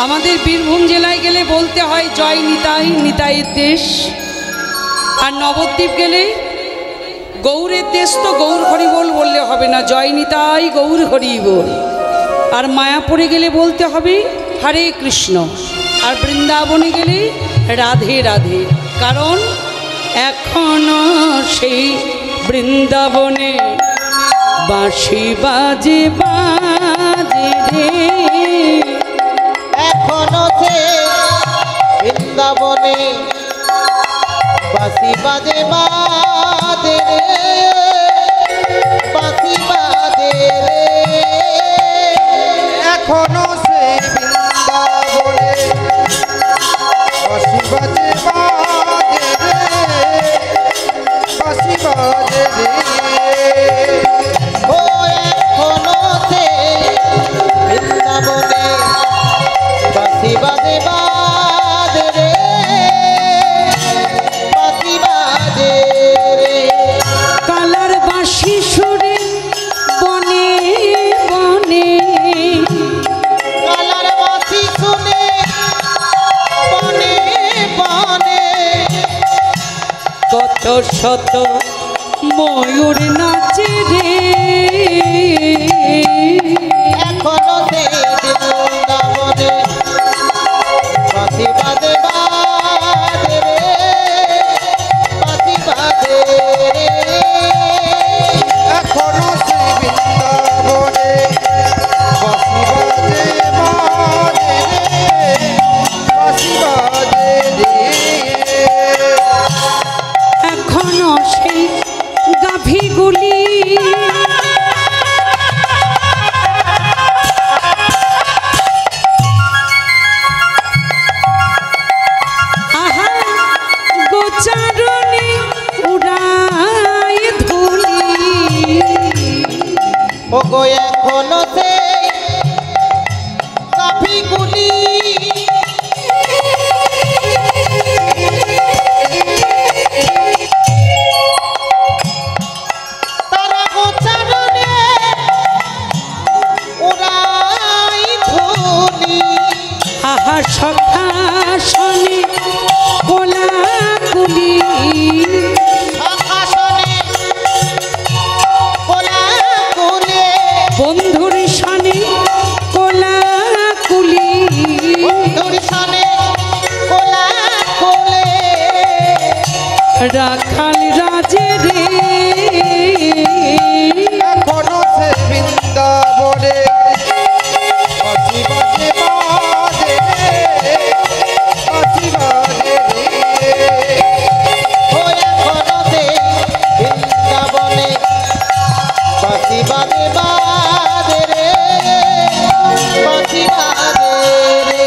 আমাদের বীরভূম জেলায় গেলে বলতে হয় জয় নিতাই, নিতাইয়ের দেশ। আর নবদ্বীপ গেলে গৌরের দেশ, তো গৌর হরি বল বললে হবে না, জয় নিতাই গৌর হরি বল। আর মায়াপুরে গেলে বলতে হবে হরে কৃষ্ণ। আর বৃন্দাবনে গেলে রাধে রাধে। কারণ এখনো সেই বৃন্দাবনে বাঁশি বাজে বাজে রে, এখনো সে বৃন্দাবনে বাঁশি বাজে বাজে রে, বাঁশি বাজে রে। এখনো সে বৃন্দাবনে বাঁশি বাজে বাজে রে, বাঁশি বাজে রে। ও এখনো সে বৃন্দাবনে বাঁশি বাজে বাজে রে, বাঁশি বাজে রে। কালার বাঁশি সুরে বনে বনে, কালার বাঁশি শুনে বনে বনে, কত শত ময়ূর নাচে রে। এখনো সে বৃন্দাবনে বাঁশি বাজে বাজে রে, বাঁশি বাজে রে। এখনো সে বৃন্দাবনে বাঁশি বাজে বাজে রে, বাঁশি বাজে রে। এখনো সেই গাভীগুলি আহা গোচারণে উড়ায় ধুলি। ওগো এখনো সে গাভীগুলি তারা গোচারণে উড়াই ধুলি। আহা সখা শনে কোলাকুলি, আকাশনে কোলাকুলি, বন্ধুর শনে কোলাকুলি। বন্ধুর সনে কোলাকুলি। রাখাল রাজে রে, এখনো সে বৃন্দাবনে বাঁশি বাজে বাজে রে, বাঁশি বাজে রে। ও এখনো সে বৃন্দাবনে বাঁশি বাজে বাজে রে, বাঁশি বাজে রে।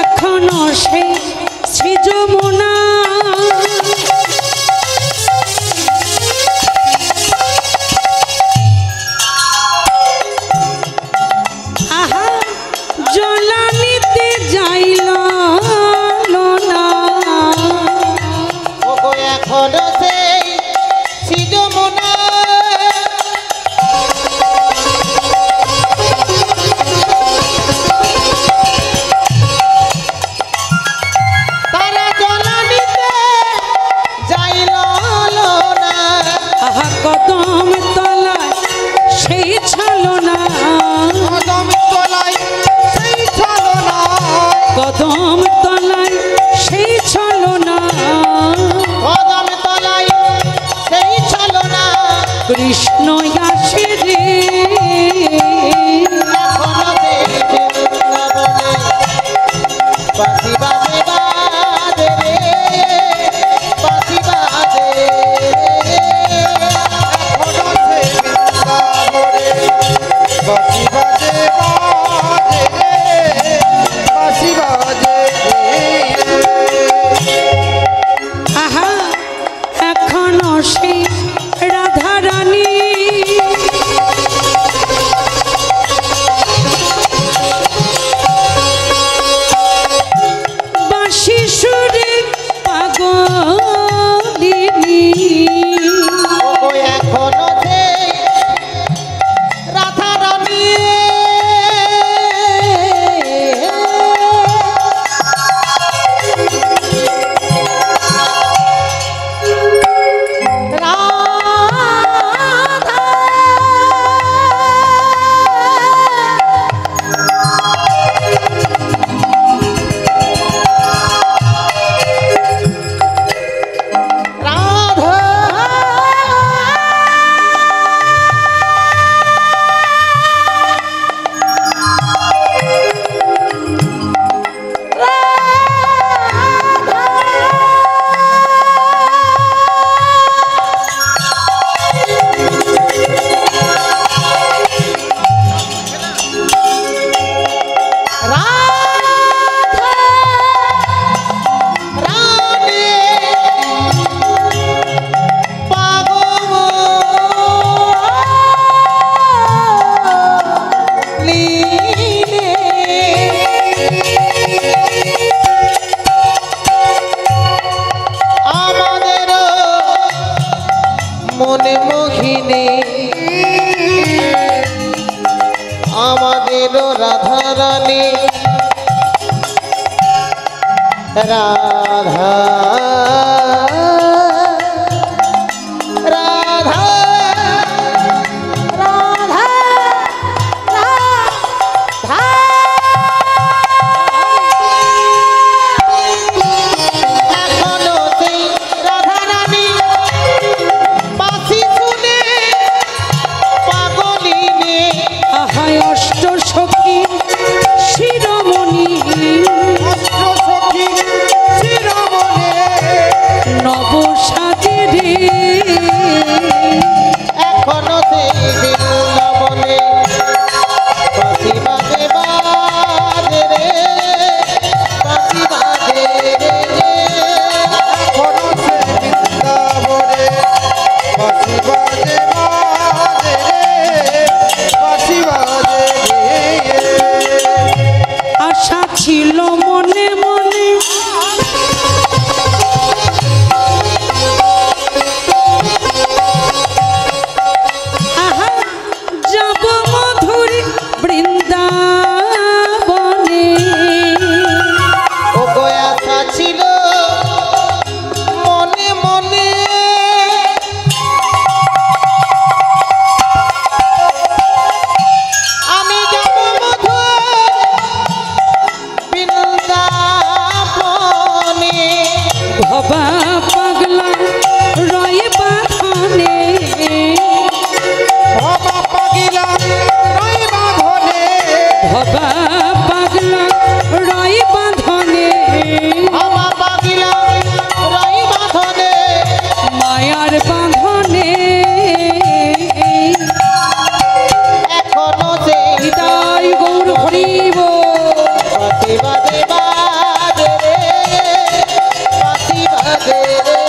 এখনো সেই শ্রী যমুনা রাধা রানী পাগলীনে আমাদের মনে মোহিনী আমাদের রাধা রানী রাধা রাধা রাধা রাধা এখনো সেই রাধা রানী বাঁশি শুনে পাগলিনী আহায় অষ্ট সখী শিরোমণি অষ্টসখী শিরোমণি নব সাজে রে এখনো সেই বৃন্দাবনে বাঁশি বাজে বাজে রে বাঁশি বাজে রে এখনো সে বৃন্দাবনে বাঁশি বাজে বাজে রে বাঁশি বাজে রে আশা ছিল মনে মনে আহা যাব মধুরী বৃন্দাবনে ও গয়াসা ছিল মনে মনে আমি যাব মধু বৃন্দাবনে ভবা পাগলা রয়ে বাঁধনে ভবা পাগিলা নই বাঁধনে ভবা পাগলা রয়ে বাঁধনে আমার পাগিলা রই বাঁধনে মায়ার বাঁধনে এখনো সে হৃদয় গৌর হরিব বাঁশি বাজে বাজে রে বাঁশি বাজে রে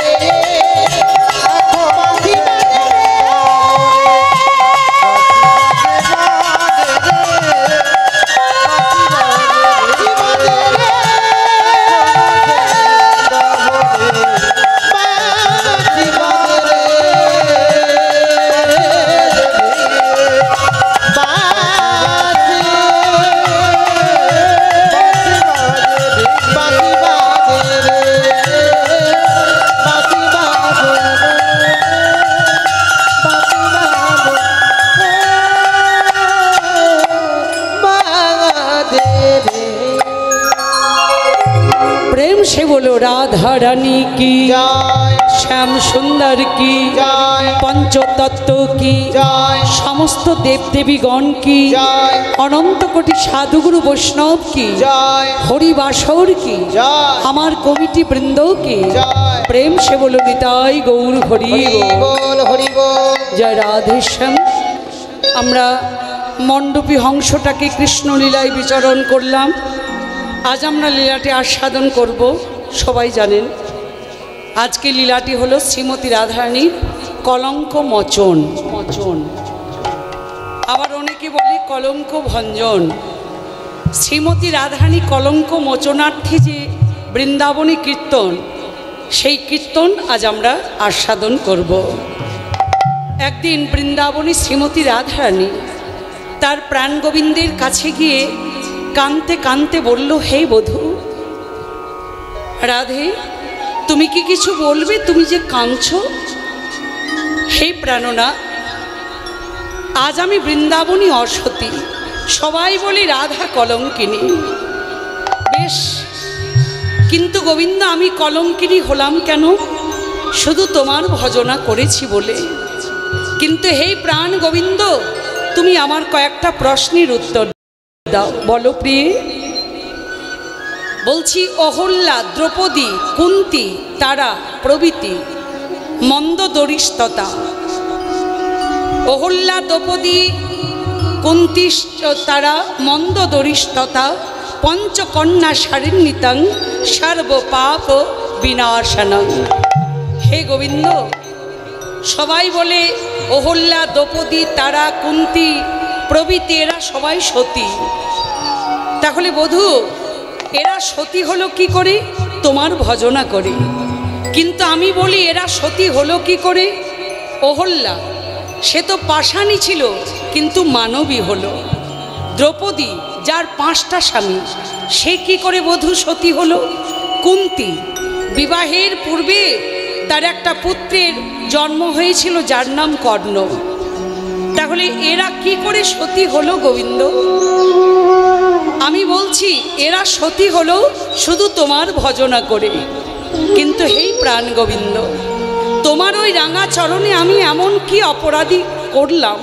বাঁশি বাজে রে বাঁশি বাজে রে বাঁশি বাজে রে বাঁশি বাজে রে বাঁশি বাজে রে বাঁশি বাজে রে প্রেম সে বলো রাধা রানী কি জয় শ্যাম সুন্দর কি জয় পঞ্চতত্ত্ব কি জয় সমস্ত দেবদেবীগণ কি জয় অনন্ত কোটি সাধুগুরু বৈষ্ণব কি জয় হরিবাসর কি জয় আমার কমিটি বৃন্দ কি জয় প্রেম সে বলো নিতাই গৌর হরি হরি বল হরি বল জয় রাধেশ্যাম। আমরা মণ্ডপী হংসটাকে কৃষ্ণলীলায় বিচরণ করলাম। আজ আমরা লীলাটি আস্বাদন করব। সবাই জানেন আজকে লীলাটি হলো শ্রীমতী রাধারানীর কলঙ্ক মোচন। আবার অনেকে বলে কলঙ্ক ভঞ্জন। শ্রীমতী রাধারানী কলঙ্ক মোচনার্থী যে বৃন্দাবনী কীর্তন, সেই কীর্তন আজ আমরা আস্বাদন করব। একদিন বৃন্দাবনী শ্রীমতী রাধারানী তার প্রাণ গোবিন্দের কাছে গিয়ে কাঁদতে কাঁদতে বলল, হে বধূ রাধে, তুমি কি কিছু বলবে? তুমি যে কাঁদছো। হে প্রাণনা, আজ আমি বৃন্দাবনী অসতী, সবাই বলি রাধা কলঙ্কিনী। বেশ, কিন্তু গোবিন্দ আমি কলঙ্কিনী হলাম কেন? শুধু তোমার ভজনা করেছি বলে। কিন্তু হে প্রাণ গোবিন্দ, তুমি আমার কয়েকটা প্রশ্নের উত্তর দাও। বলো প্রিয়ে। বলছি, অহল্যা, দ্রৌপদী, কুন্তী, তারা প্রভৃতি মন্দদরিষ্টতা। অহল্যা, দ্রৌপদী, কুন্তী, তারা মন্দদরিষ্টতা পঞ্চকন্যা শারিণীতং সর্ব পাপ বিনাশনং। হে গোবিন্দ, সবাই বলে অহল্যা, দ্রৌপদী, তারা, কুন্তী প্রভৃতি এরা সবাই সতী। তাহলে বধূ, এরা সতী হলো কি করে? তোমার ভজনা করে। কিন্তু আমি বলি এরা সতী হলো কি করে? অহল্যা সে তো পাষাণী ছিল, কিন্তু মানবী হলো। দ্রৌপদী যার 5টা স্বামী, সে কি করে বধূ সতী হলো? কুন্তী বিবাহের পূর্বে তার একটা পুত্রের জন্ম হয়েছিল যার নাম কর্ণ। তাহলে এরা কি করে সতী হলো গোবিন্দ? আমি বলছি এরা সতী হলো শুধু তোমার ভজনা করে। কিন্তু হেই প্রাণ গোবিন্দ, তোমার ওই রাঙা চরণে আমি এমন কি অপরাধী করলাম,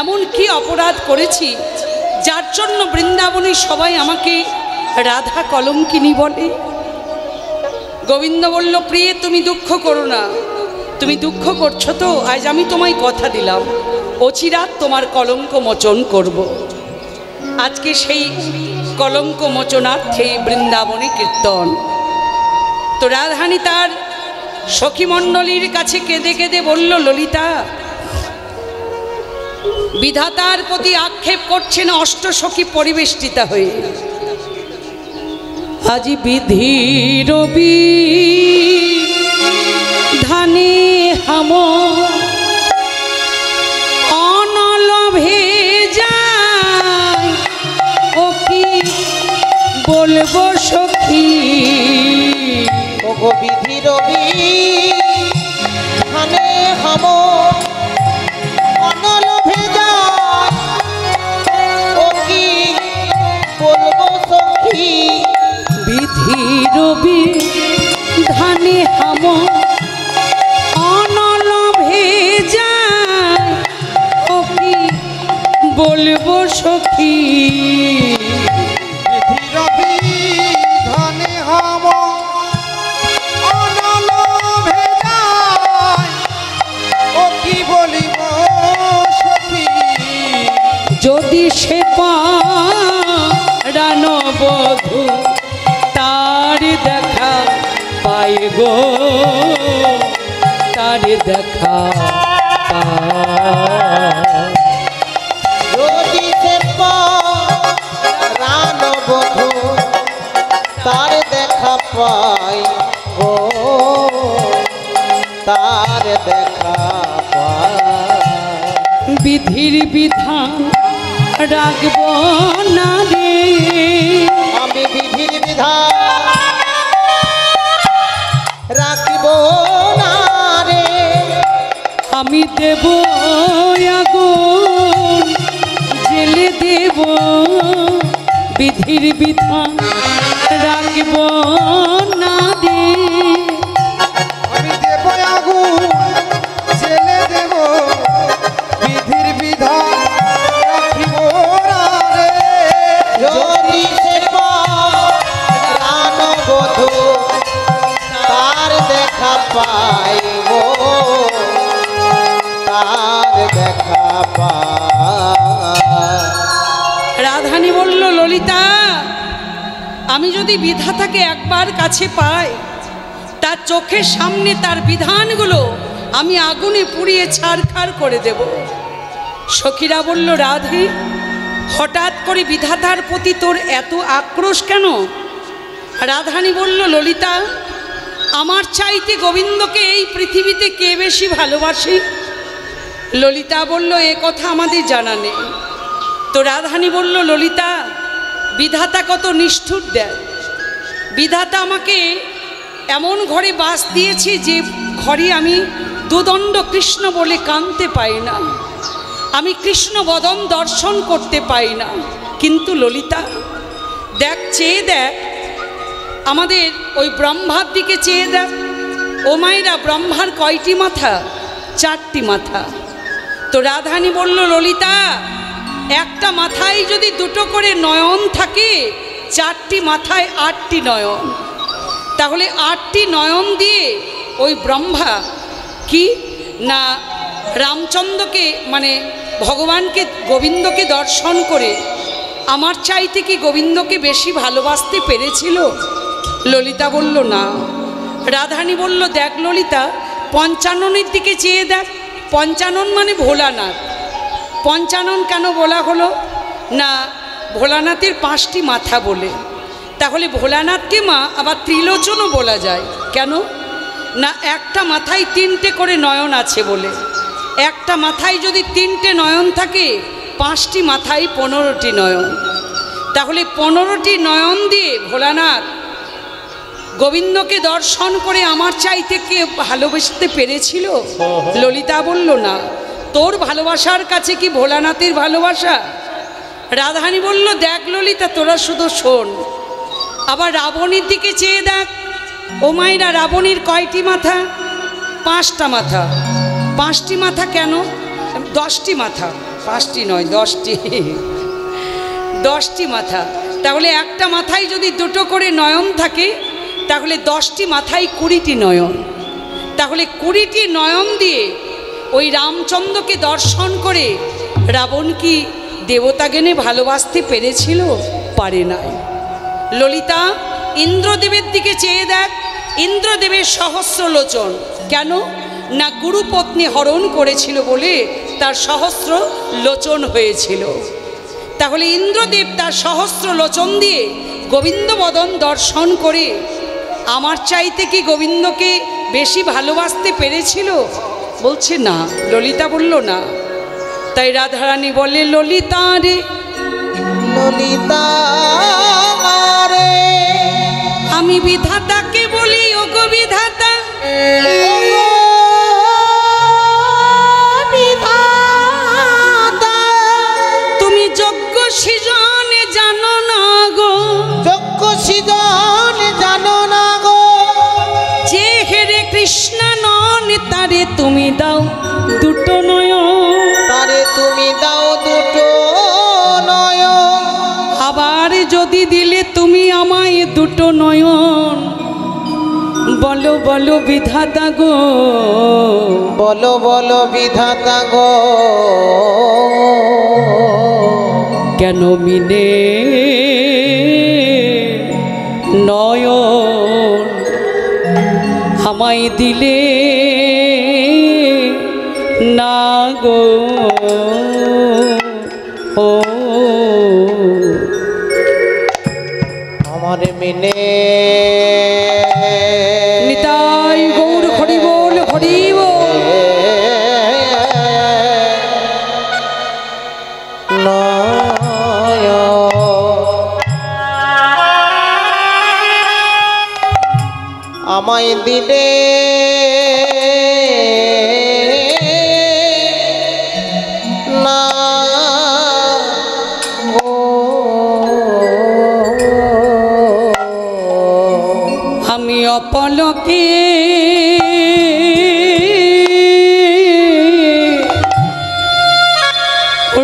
এমন কি অপরাধ করেছি যার জন্য বৃন্দাবনে সবাই আমাকে রাধা কলঙ্কিনী বলে? গোবিন্দ বলল, প্রিয়ে তুমি দুঃখ করো না। তুমি দুঃখ করছো তো, আজ আমি তোমায় কথা দিলাম অচিরাত তোমার কলঙ্ক মোচন করব। আজকে সেই কলঙ্ক মোচনার্থে বৃন্দাবনে কীর্তন। তো রাধারানী তার সখীমণ্ডলীর কাছে কেঁদে কেঁদে বলল, ললিতা, বিধাতার প্রতি আক্ষেপ করছেন অষ্টসখী পরিবেষ্টিতা হয়ে। আজি বিধির ধানে হাম অনলভে যায়, ও কি বলবো সখী? ওগো বিধির ধানে হাম অনলভে যায়, ও কি বলবো সখী? বিধির ধানে হাম অনলভে যায়, ও কি বলবো সখী? রবি ধনে হাম অনলভে যায়, ও কি বলিব সখী? যদি সে পারান বধূ তার দেখা পাই গো, তার দেখা পাই। যদি সে প্রাণ বধূ তার দেখা পাই গো, তার দেখা পাই। বিধির বিধান রাখব না রে, আমি বিধির বিধান রাখিব না রে। আমি দেব আগুন জেলে দেব, বিধির বিধান রাখব না রে। আমি দেব আগুন জেলে দেব, বিধির বিধান রাখিব না রে। যদি সে প্রাণ বধূ তার দেখা পাই গো, তার দেখা পাই। রাধানী বলল, ললিতা, আমি যদি বিধাতাকে একবার কাছে পাই, তার চোখের সামনে তার বিধানগুলো আমি আগুনে পুড়িয়ে ছারখার করে দেব। সখীরা বলল, রাধে, হঠাৎ করে বিধাতার প্রতি তোর এত আক্রোশ কেন? রাধানী বলল, ললিতা, আমার চাইতে গোবিন্দকে এই পৃথিবীতে কে বেশি ভালোবাসে? ললিতা বলল, এ কথা আমাদের জানা নেই। তো রাধানী বলল, ললিতা, বিধাতা কত নিষ্ঠুর দেয়। বিধাতা আমাকে এমন ঘরে বাস দিয়েছে যে ঘরে আমি দুদণ্ড কৃষ্ণ বলে কাঁদতে পাই না, আমি কৃষ্ণ বদন দর্শন করতে পাই না। কিন্তু ললিতা দেখ, চেয়ে দেখ, আমাদের ওই ব্রহ্মার দিকে চেয়ে দেখ। ও মায়েরা, ব্রহ্মার কয়টি মাথা? 4টি মাথা। তো রাধানী বলল, ললিতা, একটা মাথায় যদি 2টো করে নয়ন থাকে, 4টি মাথায় 8টি নয়ন। তাহলে 8টি নয়ন দিয়ে ওই ব্রহ্মা কি না রামচন্দ্রকে, মানে ভগবানকে, গোবিন্দকে দর্শন করে আমার চাইতে কি গোবিন্দকে বেশি ভালোবাসতে পেরেছিল? ললিতা বলল না। রাধারানী বলল, দেখ ললিতা, পঞ্চাননের দিকে চেয়ে দেখ। পঞ্চানন মানে ভোলানাথ। পঞ্চানন কেন বলা হলো? না, ভোলানাথের 5টি মাথা বলে। তাহলে ভোলানাথকে মা আবার ত্রিলোচনও বলা যায় কেন? না, একটা মাথায় 3টে করে নয়ন আছে বলে। একটা মাথায় যদি 3টে নয়ন থাকে, 5টি মাথায় 15টি নয়ন। তাহলে 15টি নয়ন দিয়ে ভোলানাথ গোবিন্দকে দর্শন করে আমার চাইতে কে ভালোবাসতে পেরেছিল? ললিতা বলল না। তোর ভালোবাসার কাছে কি ভোলানাথের ভালোবাসা? রাধারানী বলল, দেখ ললিতা, তোরা শুধু শোন। আবার রাবণীর দিকে চেয়ে দেখ। ও মায়েরা, রাবণীর কয়টি মাথা? 5টা মাথা। 5টি মাথা কেন? 10টি মাথা। 5টি নয়, 10টি। 10টি মাথা। তাহলে একটা মাথায় যদি 2টো করে নয়ন থাকে, তাহলে 10টি মাথায় 20টি নয়ন। তাহলে 20টি নয়ন দিয়ে ওই রামচন্দ্রকে দর্শন করে রাবণ কি দেবতাগণে ভালোবাসতে পেরেছিল? পারে নাই। ললিতা, ইন্দ্রদেবের দিকে চেয়ে দেখ। ইন্দ্রদেবের সহস্র লোচন কেন? না, গুরুপত্নী হরণ করেছিল বলে তার সহস্র লোচন হয়েছিল। তাহলে ইন্দ্রদেব তার সহস্র লোচন দিয়ে গোবিন্দ বদন দর্শন করে আমার চাইতে কি গোবিন্দকে বেশি ভালোবাসতে পেরেছিল? বলছে না। ললিতা বলল না। তাই রাধারানী বলে, ললিতা রে, ললিতা রে, আমি বিধাতাকে বলি, ও গো বিধাতা, বিধাতা, তুমি যজ্ঞ সৃজনে জানো না গো। যজ্ঞ সৃজন জানো না গো। যে হেরে কৃষ্ণ নন, তারে তুমি দাও 2টো নয়ন। তারে তুমি দাও 2টো নয়ন। আবার যদি দিলে তুমি আমায় 2টো নয়ন, বলো বলো বিধাতা গো, বলো বলো বিধাতা গো, কেন মিলে নয়ন আমায় দিলে না গো। ও আমার মিলে নিতাই গৌর হরি বল, হরি বল। আমায় দিলে না গো। আমি অপলকে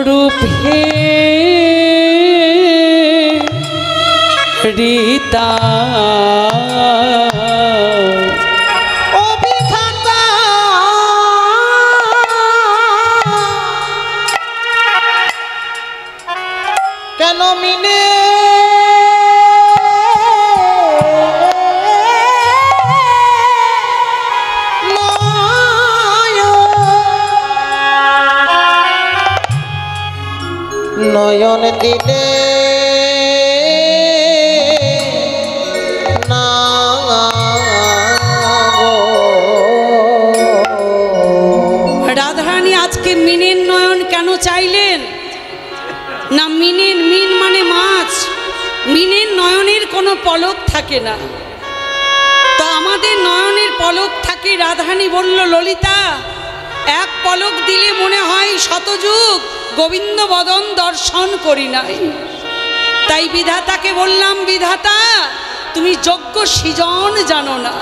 রূপে রীতা ও বিধাতা, কেন মিলে নয়ন দিলে না গো। রাধারানী আজকে মিনের নয়ন কেন চাইলেন? না, মিনের, মিন মানে মাছ। মিনের নয়নের কোনো পলক থাকে না, তো আমাদের নয়নের পলক থাকে। রাধারানী বলল, ললিতা, এক পলক দিলে মনে হয় শতযুগ গোবিন্দ বদন দর্শন করি নাই। তাই বিধাতাকে বললাম, বিধাতা, তুমি যজ্ঞ সৃজন জানো না।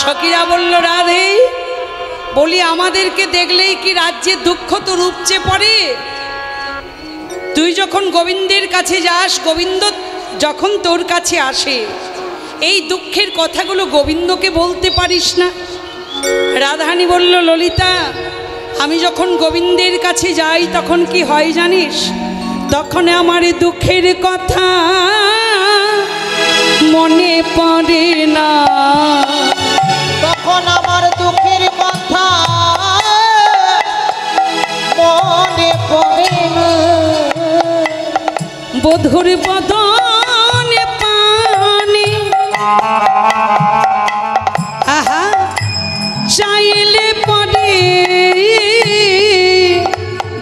সখীরা বলল, রাধে, বলি আমাদেরকে দেখলেই কি রাজ্যের দুঃখ তোর উপচে পড়ে? তুই যখন গোবিন্দের কাছে যাস, গোবিন্দ যখন তোর কাছে আসে, এই দুঃখের কথাগুলো গোবিন্দকে বলতে পারিস না? রাধারানী বলল, ললিতা, আমি যখন গোবিন্দের কাছে যাই তখন কি হয় জানিস? তখন আমার দুঃখের কথা মনে পড়ে না, তখন আমার দুঃখের কথা মনে পড়ে না। বধুর বদনে পানি আহা চাইলে পড়ে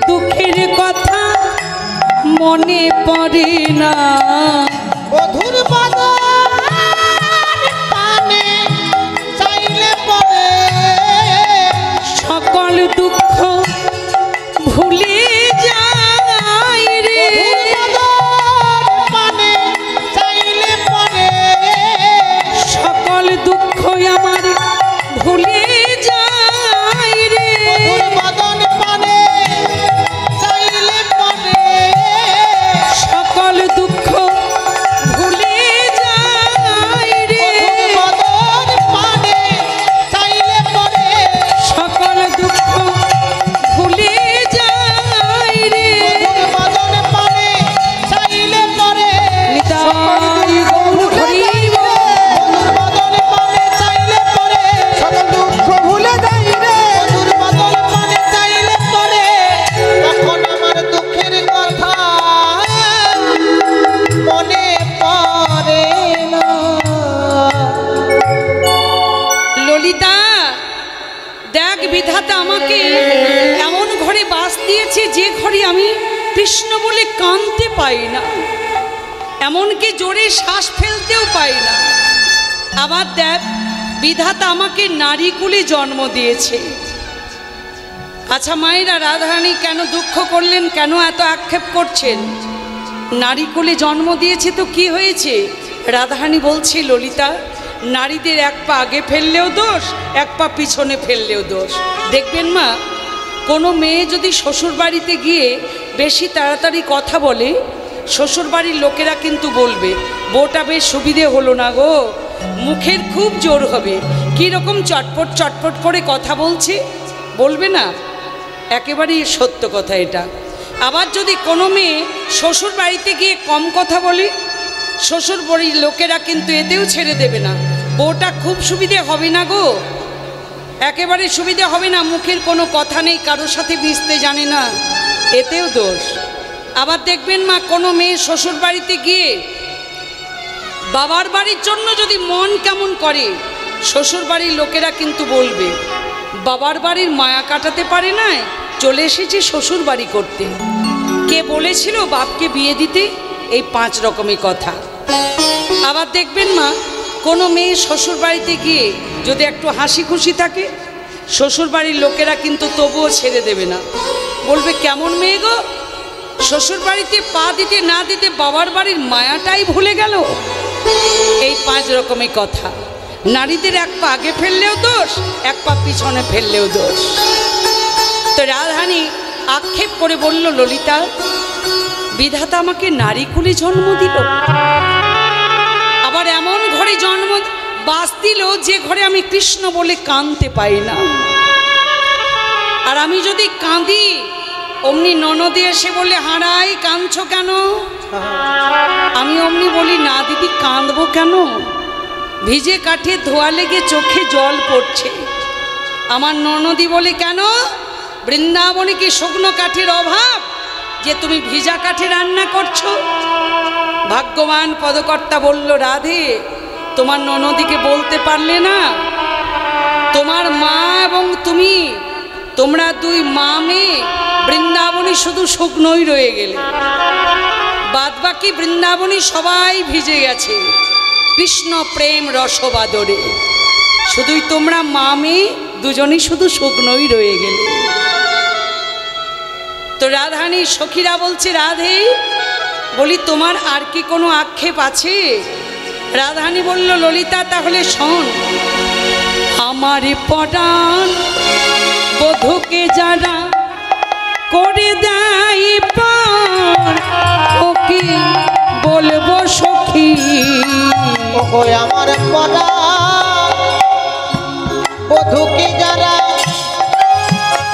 দুঃখের কথা মনে পড়ে না। বধুর বদনে পানি চাইলে পড়ে সকল দুঃখ ভুলে যায় রে, পানি চাইলে পড়ে সকল দুঃখ আমার ভুলে যায় রে। বধুর বদনে পানি চাইলে পড়ে সকল দুঃখ ভুলে যায় রে, বদনে পানি চাইলে পড়ে সকল দুঃখ ভুলে যায় রে। বদনে পানি চাইলে পড়ে নিতাই গৌর হরি বল। বদনে পানি চাইলে পড়ে সকল দুঃখ ভুলে যাই রে। বদনে পানি চাইলে পড়ে তখন আমার দুঃখের কথা মনে পড়ে না। ললিতা দেখ, বিধাতা আমাকে এমন ঘরে বাস দিয়েছে যে ঘরে আমি কৃষ্ণ বলে কাঁদতে পাই না, এমনকি জোরে শ্বাস ফেলতেও পাই না। আবার দেখ, বিধাতা আমাকে নারী কুলে জন্ম দিয়েছে। আচ্ছা মায়েরা, রাধারানী কেন দুঃখ করলেন, কেন এত আক্ষেপ করছেন? নারী কুলে জন্ম দিয়েছে তো কি হয়েছে? রাধারানী বলছে, ললিতা, নারীদের এক পা আগে ফেললেও দোষ, এক পা পিছনে ফেললেও দোষ। দেখবেন মা, কোনো মেয়ে যদি শ্বশুর বাড়িতে গিয়ে বেশি তাড়াতাড়ি কথা বলে, শ্বশুরবাড়ির লোকেরা কিন্তু বলবে বউটা বেশ সুবিধে হলো না গো, মুখের খুব জোর হবে, কীরকম চটপট চটপট করে কথা বলছে, বলবে না? একেবারেই সত্য কথা এটা। আবার যদি কোনো মেয়ে শ্বশুর বাড়িতে গিয়ে কম কথা বলে, শ্বশুর বাড়ির লোকেরা কিন্তু এতেও ছেড়ে দেবে না, বউটা খুব সুবিধে হবে না গো, একেবারে সুবিধে হবে না, মুখের কোনো কথা নেই, কারোর সাথে মিশতে জানে না, এতেও দোষ। আবার দেখবেন মা, কোনো মেয়ে শ্বশুর বাড়িতে গিয়ে বাবার বাড়ির জন্য যদি মন কেমন করে, শ্বশুর বাড়ির লোকেরা কিন্তু বলবে বাবার বাড়ির মায়া কাটাতে পারে না, চলে এসেছে শ্বশুর বাড়ি করতে। কে বলেছিল বাপকে বিয়ে দিতে? এই 5 রকমের কথা। আবার দেখবেন মা, কোনো মেয়ে শ্বশুর বাড়িতে গিয়ে যদি একটু হাসি খুশি থাকে, শ্বশুর বাড়ির লোকেরা কিন্তু তবুও ছেড়ে দেবে না, বলবে কেমন মেয়ে গো, শ্বশুর বাড়িতে পা দিতে না দিতে বাবার বাড়ির মায়াটাই ভুলে গেল। এই 5 রকমের কথা। নারীদের এক পা আগে ফেললেও দোষ, এক পা পিছনে ফেললেও দোষ। তো রাধারানী আক্ষেপ করে বলল, ললিতা, বিধাতা আমাকে নারী কুলে জন্ম দিল, আবার এমন ঘরে জন্ম বাস দিল যে ঘরে আমি কৃষ্ণ বলে কাঁদতে পাই না। আর আমি যদি কাঁদি, অমনি ননদে এসে বলে, হারাই কাঁদছো কেন? আমি অমনি বলি, না দিদি, কাঁদবো কেন? ভিজে কাঠে ধোয়া লেগে চোখে জল পড়ছে। আমার ননদি বলে, কেন বৃন্দাবনে কি শুকনো কাঠের অভাব যে তুমি ভিজা কাঠে রান্না করছো? ভাগ্যবান পদকর্তা বলল, রাধে, তোমার ননদিকে বলতে পারলে না? তোমার মা এবং তুমি, তোমরা 2 মা মেয়ে বৃন্দাবনে শুধু শুকনোই রয়ে গেলে, বাদবাকি বৃন্দাবনে সবাই ভিজে গেছে কৃষ্ণ প্রেম রসবাদরে, শুধুই তোমরা মা মেয়ে দুজনই শুধু শুকনোই রয়ে গেলে। তো রাধারানীর সখীরা বলছে, রাধে, বলি তোমার আর কি কোনো আক্ষেপ আছে? রাধারানী বলল, ললিতা, তাহলে শোন, আমার পরাণ বধূকে যারা করে দেয় পার, ওকে বলবো সখী, ওগো আমার পরাণ বধূকে যারা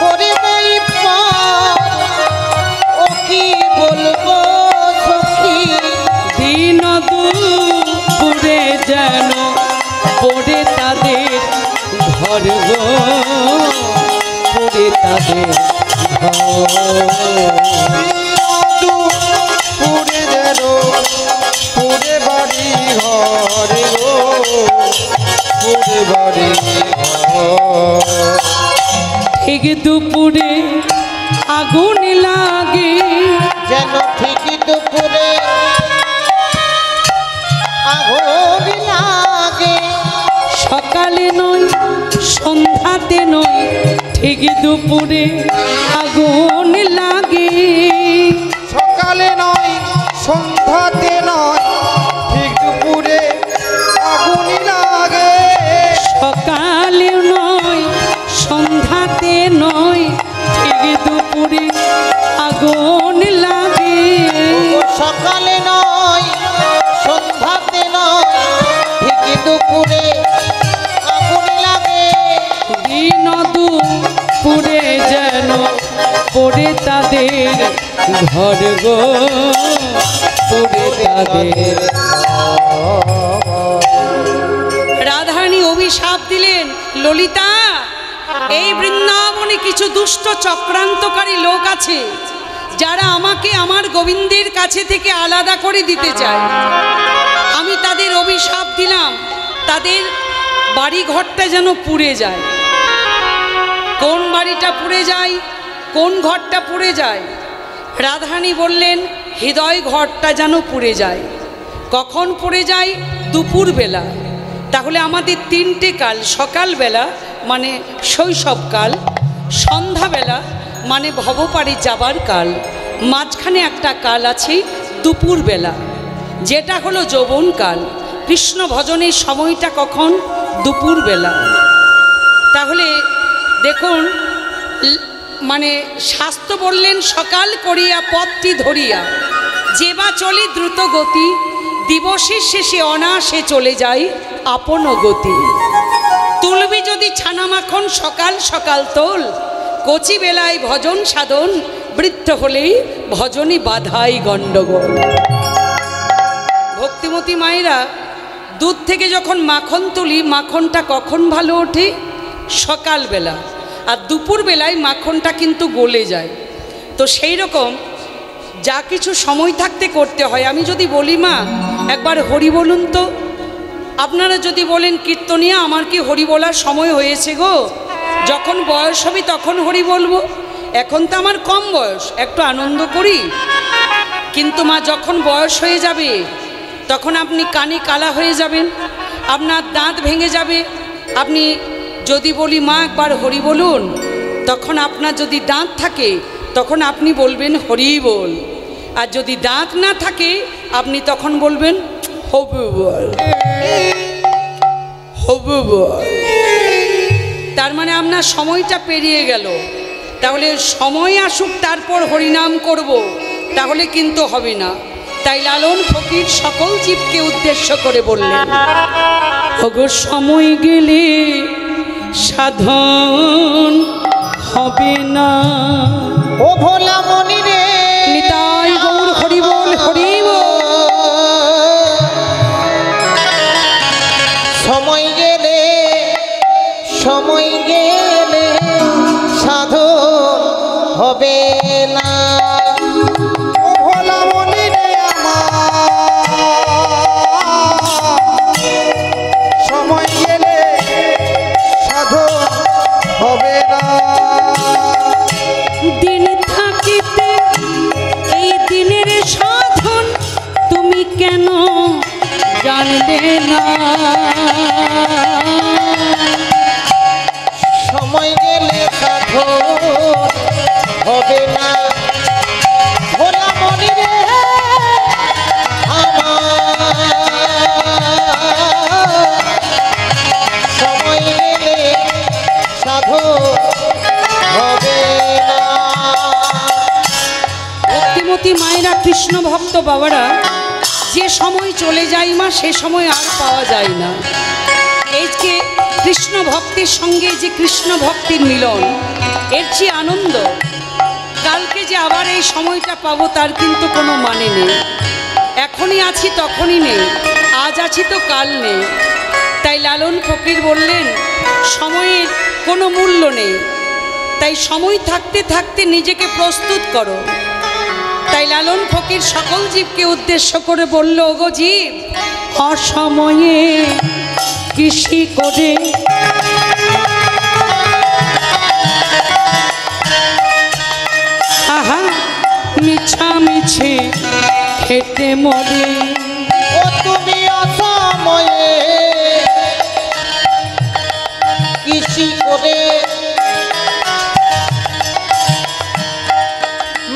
করে দেয় পার, ও কি বলবো যেন পড়ে তাদের ঘর গো, পড়ে তাদের তু পুরে যেন পুরে বাড়ি ঘরে গো, পুরে বাড়ি ঘর। ঠিক দুপুরে আগুন লাগে, যেন ঠিকই দুপুরে আগুন লাগে। সকালে নয় সন্ধ্যাতে নয়, ঠিক দুপুরে আগুন লাগে। সকালে নয় সন্ধ্যাতে নয়, ঠিক দুপুরে আগুন লাগে। সকালে নয় সন্ধ্যাতে নয়, ঠিক দুপুরে আগুন লাগে। সকালে নয় সন্ধ্যাতে নয়, ঠিকই দুপুরে আগুন লাগে। দিন দুপুরে যেন পড়ে তাদের ঘর গো, পড়ে তাদের। রাধারানী অভিশাপ দিলেন, ললিতা এই বৃন্দাবনে কিছু দুষ্ট চক্রান্তকারী লোক আছে যারা আমাকে আমার গোবিন্দের কাছে থেকে আলাদা করে দিতে চায়। আমি তাদের অভিশাপ দিলাম তাদের বাড়ি ঘরটা যেন পুড়ে যায়। কোন বাড়িটা পুড়ে যায়, কোন ঘরটা পুড়ে যায়? রাধারানী বললেন হৃদয় ঘরটা যেন পুড়ে যায়। কখন পুড়ে যায়? দুপুরবেলা। তাহলে আমাদের তিনটে কাল, সকালবেলা মানে শৈশবকাল, সন্ধ্যাবেলা মানে ভবপাড়ি যাবার কাল, মাঝখানে একটা কাল আছে দুপুরবেলা, যেটা হলো যৌবনকাল। কৃষ্ণ ভজনের সময়টা কখন? দুপুরবেলা। তাহলে দেখুন মানে শাস্ত্র বললেন সকাল করিয়া পথটি ধরিয়া, যে বা চলে দ্রুত গতি, দিবসের শেষে অনায়াসে চলে যায় আপন গতি। তুলবি যদি ছানা মাখন সকাল সকাল তোল, কচি বেলায় ভজন সাধন, বৃদ্ধ হলেই ভজনে বাধাই গণ্ডগোল। ভক্তিমতী মায়েরা, দুধ থেকে যখন মাখন তুলি, মাখনটা কখন ভালো ওঠে? সকালবেলা। আর দুপুরবেলায় মাখনটা কিন্তু গলে যায়। তো সেই রকম যা কিছু সময় থাকতে করতে হয়। আমি যদি বলি মা একবার হরি বলুন তো, আপনারা যদি বলেন কীর্তনিয়া আমার কি হরি বলার সময় হয়েছে গো, যখন বয়স হবে তখন হরি বলবো, এখন তো আমার কম বয়স, একটু আনন্দ করি। কিন্তু মা যখন বয়স হয়ে যাবে তখন আপনি কানে কালা হয়ে যাবেন, আপনার দাঁত ভেঙে যাবে। আপনি যদি বলি মা একবার হরি বলুন, তখন আপনার যদি দাঁত থাকে তখন আপনি বলবেন হরি বল, আর যদি দাঁত না থাকে আপনি তখন বলবেন হবু বল, হবু বল। তার মানে আপনার সময়টা পেরিয়ে গেল। তাহলে সময় আসুক তারপর হরিনাম করব, তাহলে কিন্তু হবে না। তাই লালন ফকির সকল জীবকে উদ্দেশ্য করে বললেন, ওগো সময় গেলে সাধন হবে না। ও ভোলা মনি রে, নিতাই গৌর হরি বল, হরি বল। সময় গেলে সময় গেলে সাধন হবে না। ও ভোলা মনি রে আমার, সময় গেলে সাধন হবে না। দিন থাকিতে এই দিনের সাধন তুমি কেন জানলে না? সময় গেলে সাধন হবে না। ভোলা মনি রে আমার, সময় গেলে সাধন হবে না। ভক্তিমতী মায়েরা, কৃষ্ণ ভক্ত বাবারা, যে সময় চলে যায় মা সে সময় আর পাওয়া যায় না। এই যে কৃষ্ণ ভক্তির সঙ্গে যে কৃষ্ণ ভক্তির মিলন, এর চেয়ে আনন্দ কালকে যে আবার এই সময়টা পাবো তার কিন্তু কোনো মানে নেই। এখনই আছি তখনই নেই, আজ আছি তো কাল নেই। তাই লালন ফকির বললেন সময়ের কোনো মূল্য নেই, তাই সময় থাকতে থাকতে নিজেকে প্রস্তুত করো। তাই লালন ফকির সকল জীবকে উদ্দেশ্য করে বলল, ওগো জীব, অসময়ে কৃষি করে আহা মিছামিছি খেটে মরে। ও তুমি অসময়ে কৃষি করে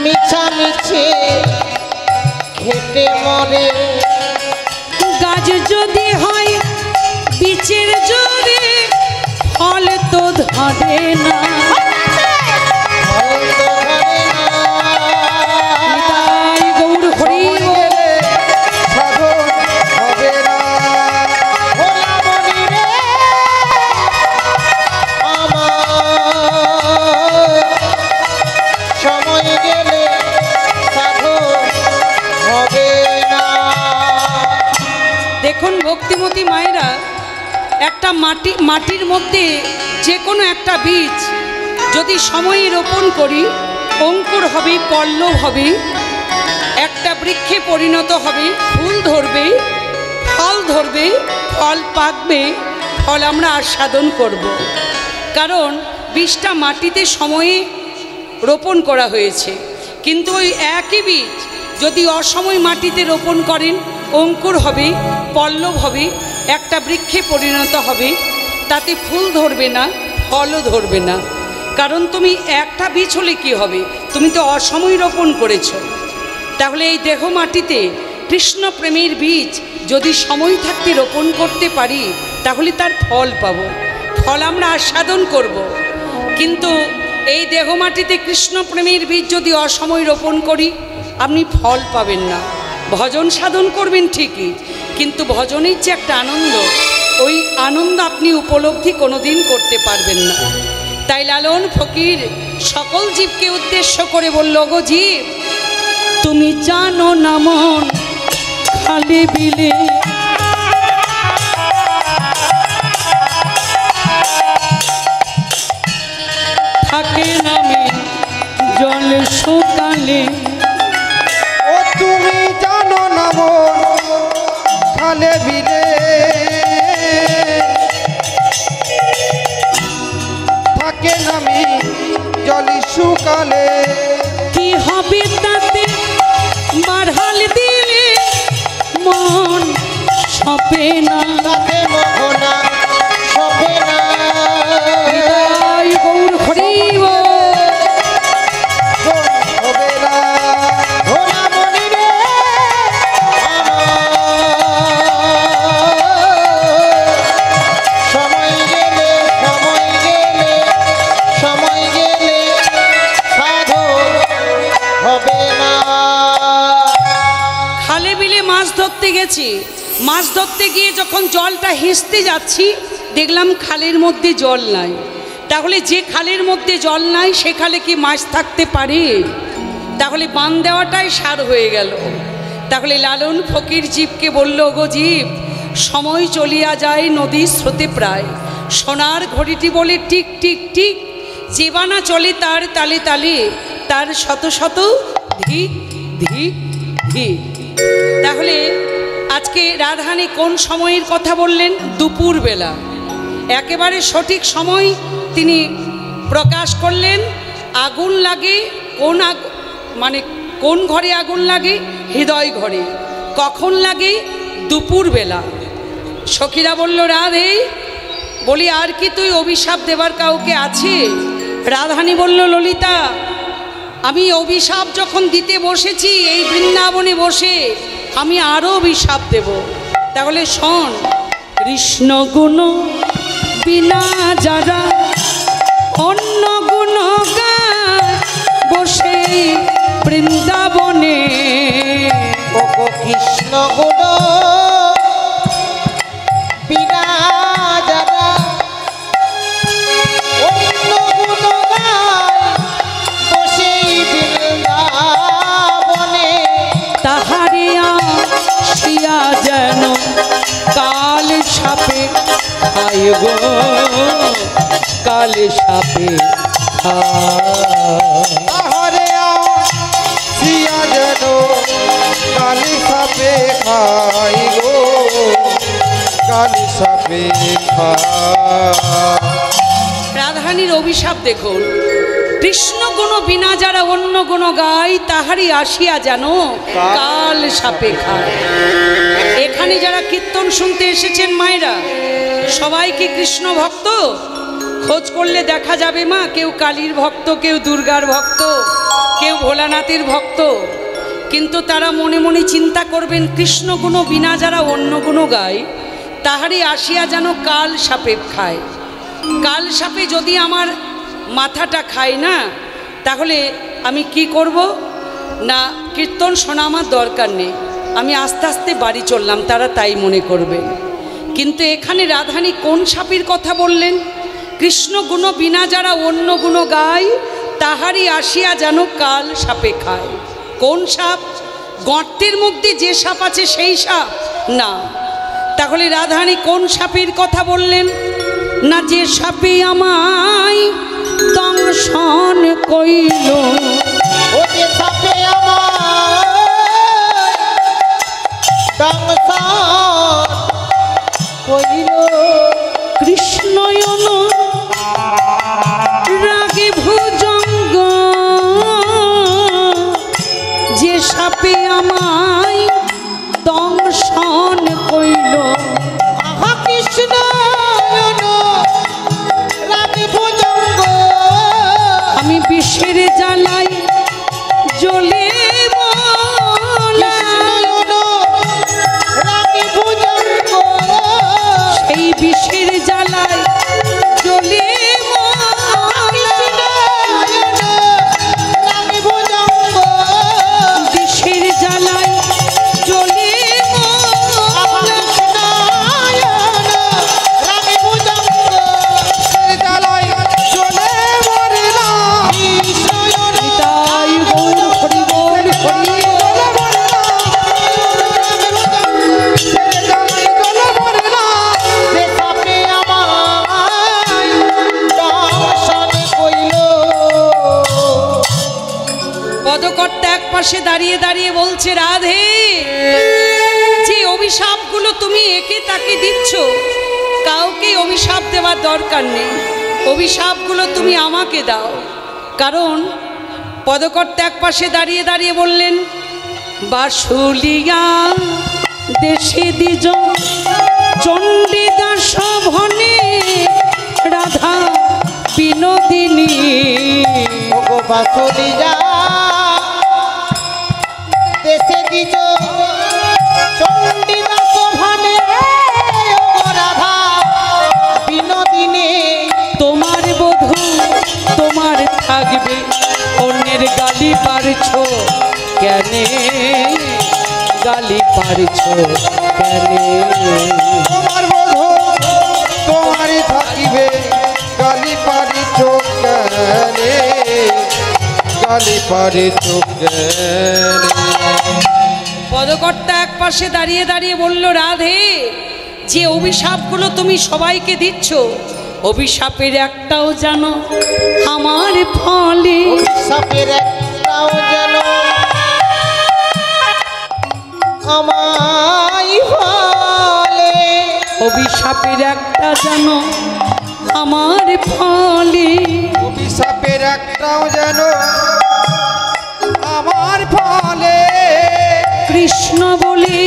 মিছামিছি খেটে মরে। গাছ যদি হয় বীচের জোরে ফল তো ধরে না। ফল তো ধরে না। নিতাই গৌর হরি সময় বল। গেলে সাধন হবে না। ভোলা মনি রে আমার, সময় গেলে সাধু হবে না। দেখুন ভক্তিমতী মায়েরা, একটা মাটির মধ্যে যে কোনো একটা বীজ যদি সময়ে রোপণ করি, অঙ্কুর হবে, পল্লব হবে, একটা বৃক্ষে পরিণত হবে, ফুল ধরবে, ফল ধরবে, ফল পাকবে, ফল আমরা আস্বাদন করব। কারণ বীজটা মাটিতে সময়ে রোপণ করা হয়েছে। কিন্তু ওই একই বীজ যদি অসময় মাটিতে রোপণ করেন, অঙ্কুর হবে, পল্লব হবে, একটা বৃক্ষে পরিণত হবে, তাতে ফুল ধরবে না, ফলও ধরবে না। কারণ তুমি একটা বীজ হলে কী হবে, তুমি তো অসময় রোপণ করেছো। তাহলে এই দেহ মাটিতে কৃষ্ণ প্রেমের বীজ যদি সময় থাকতে রোপণ করতে পারি, তাহলে তার ফল পাবো, ফল আমরা আস্বাদন করব। কিন্তু এই দেহ মাটিতে কৃষ্ণ প্রেমের বীজ যদি অসময় রোপণ করি, আপনি ফল পাবেন না। ভজন সাধন করবেন ঠিকই, কিন্তু ভজনের যে একটা আনন্দ, ওই আনন্দ আপনি উপলব্ধি কোনোদিন করতে পারবেন না। তাই লালন ফকির সকল জীবকে উদ্দেশ্য করে বলল, গো জীব, তুমি জানো না মন খালি বিলে থাকে নামে জল শুকালে। ও তুমি জানো না মন খালে বিলে থাকে নামি জলি শুকালে। কি হবে তাতে বাড়াল দিলে মন সপে না। তাতে মোহনা সবে না। নিতাই গৌর হরি বল। হবে না। ভোলা মনি রে আমার, সময় গেলে সাধু হবে না। খালে বিলে মাছ ধরতে গেছি, মাছ ধরতে গিয়ে যখন জলটা হেসতে যাচ্ছি, দেখলাম খালের মধ্যে জল নাই। তাহলে যে খালের মধ্যে জল নাই, সে খালে কি মাছ থাকতে পারে? তাহলে বান দেওয়াটাই সার হয়ে গেল। তাহলে লালন ফকির জীবকে বলল, গো জীব, সময় চলিয়া যায় নদীর স্রোতে প্রায়, সোনার ঘড়িটি বলে টিক টিক টিক, জীবানা চলে তার তালে তালে, তার শত শত ধিক ধিক ধিক। তাহলে আজকে রাধারানী কোন সময়ের কথা বললেন? দুপুরবেলা। একেবারে সঠিক সময় তিনি প্রকাশ করলেন। আগুন লাগে কোন ঘরে আগুন লাগে? হৃদয় ঘরে। কখন লাগে? দুপুরবেলা। সখীরা বলল, রাধে, বলি আর কি তুই অভিশাপ দেবার কাউকে আছে? রাধারানী বলল, ললিতা, আমি অভিশাপ যখন দিতে বসেছি এই বৃন্দাবনে বসে, আমি আরও অভিশাপ দেব। তাহলে শোন, কৃষ্ণ গুণ বিনা যারা অন্য গুণ গায় বসে বৃন্দাবনে। ও কৃষ্ণ গুণ বিনা যারা অন্য গুণ গায় বসে বৃন্দাবনে। তাহারে আসিয়া যেন খায় গো কাল সাপে খায়। আহারে আসিয়া যেন কালি সাপে খাই গো কালি সাপে খাই। রাধারানীর অভিশাপ দেখুন, কৃষ্ণ গুণ বিনা যারা অন্য গুণ গায় তাহারই আসিয়া যেন কাল সাপে খায়। এখানে যারা কীর্তন শুনতে এসেছেন মায়েরা, সবাই কি কৃষ্ণ ভক্ত? খোঁজ করলে দেখা যাবে মা, কেউ কালীর ভক্ত, কেউ দুর্গার ভক্ত, কেউ ভোলানাথের ভক্ত। কিন্তু তারা মনে মনে চিন্তা করবেন, কৃষ্ণ গুণ বিনা যারা অন্য গুণ গায় তাহারই আসিয়া যেন কাল সাপে খায়। কাল সাপে যদি আমার মাথাটা খায় না, তাহলে আমি কি করব না, কীর্তন শোনা আমার দরকার নেই, আমি আস্তে আস্তে বাড়ি চললাম, তারা তাই মনে করবেন। কিন্তু এখানে রাধারানী কোন সাপের কথা বললেন? কৃষ্ণ গুণ বিনা যারা অন্য গুণ গায় তাহারই আসিয়া যেন কাল সাপে খায়। কোন সাপ? গর্তের মধ্যে যে সাপ আছে সেই সাপ না। তাহলে রাধারানী কোন সাপের কথা বললেন? না, যে সাপে আমায় দংশন কইল, ও যে সাপে আমার দংশন কইল, কৃষ্ণয়ন রাগে ভুজঙ্গ, যে সাপে আমায় দংশন কইল। আহা কৃষ্ণ রাগে ভুজঙ্গ, আমি বিষের জ্বালাই জ্বলে মলাম, রাগে ভুজঙ্গ, সেই বিষের জ্বালাই জ্বলে রাগে ভুজঙ্গ, বিষের জ্বালাই জ্বলে রাগে ভুজঙ্গ, জ্বালাই চলে মরলাম তাই গৌর হরি বল হরি যে সাপে আমায় দংশন কইল। পদকর্তা এক পাশে দাঁড়িয়ে দাঁড়িয়ে বলছে, রাধে, যে অভিশাপগুলো তুমি একে তাকে দিচ্ছ, কাউকে অভিশাপ দেওয়ার দরকার নেই, অভিশাপগুলো তুমি আমাকে দাও। কারণ পদকর্তা এক পাশে দাঁড়িয়ে দাঁড়িয়ে বললেন, বাসুলিয়া দেশে দ্বিজ চণ্ডীদাস ভনে রাধা বিনোদিনী। ওগো বাসুলিয়া দেশে দ্বিজ চণ্ডীদাস ভানে, ওগো রাধা বিনোদিনী। তোমার বধূ তোমার থাকবে, অন্যের গালি পারছো কেনে, গালি পারছো কেনে। তোমার বধূ তোমারই থাকিবে, গালি পারি চোখ কেনে, গালি পারি চোখ কেনে। পদকর্তা এক পাশে দাঁড়িয়ে দাঁড়িয়ে বলল, রাধে, যে অভিশাপগুলো তুমি সবাইকে দিচ্ছ, অভিশাপের একটাও জানো আমার ফলে। সাপের একটাও যেন আমায় ফলে, অভিশাপের একটা জানো আমার ফলে। অভিশাপের একটাও যেন আমার ফলে। কৃষ্ণ বলে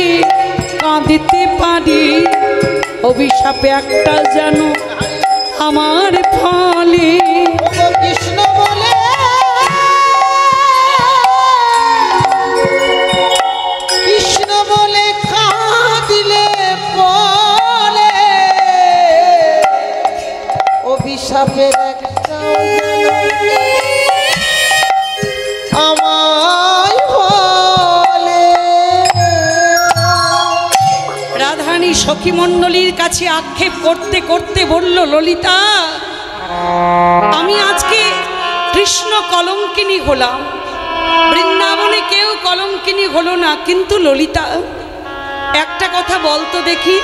কাঁদিতে পারি, অভিশাপে একটা যেন আমার ফলে। ওগো কৃষ্ণ বলে কৃষ্ণ বলে কাঁদিলে বলে, অভিশাপের একটাও যেন আমায় ফলে। রাধারানী সখী মণ্ডলীর কাছে আক্ষেপ করতে করতে বলল, ললিতা, আমি আজকে কৃষ্ণ কলঙ্কিনী হলাম, বৃন্দাবনে কেউ কলঙ্কিনী হলো না, কিন্তু ললিতা একটা কথা বলতো দেখি,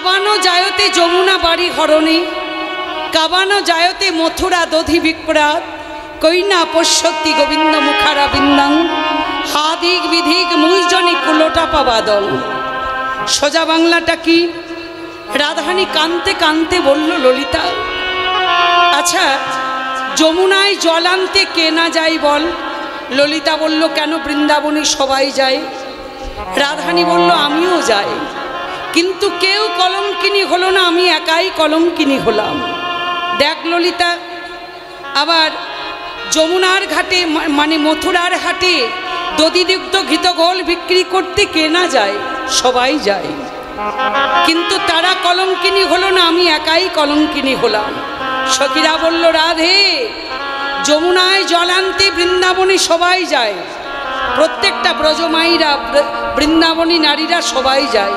কাবানো জায়তে যমুনা বাড়ি হরণে, কাবানো জায়তে মথুরা দধি বিক্রাত, কৈনা পশ্যতি গোবিন্দ মুখারা বিন্দাং, হাদিক বিধিক মুইজনি কুলোটা পাবাদল। সোজা বাংলাটা কি? রাধারানী কানতে কানতে বলল, ললিতা আচ্ছা যমুনায় জল আনতে কে না যায় বল? ললিতা বলল, কেন বৃন্দাবনে সবাই যায়। রাধারানী বলল, আমিও যাই, কিন্তু কেউ কলঙ্কিনী হলো না, আমি একাই কলঙ্কিনী হলাম। দেখ ললিতা, আবার যমুনার ঘাটে মানে মথুরার হাটে দধিদুগ্ধ ঘৃতঘোল বিক্রি করতে কে না যায়? সবাই যায়, কিন্তু তারা কলঙ্কিনী হলো না, আমি একাই কলঙ্কিনী হলাম। সখীরা বলল, রাধে যমুনায় জল আনতে বৃন্দাবনে সবাই যায়, প্রত্যেকটা ব্রজমাইরা বৃন্দাবনী নারীরা সবাই যায়,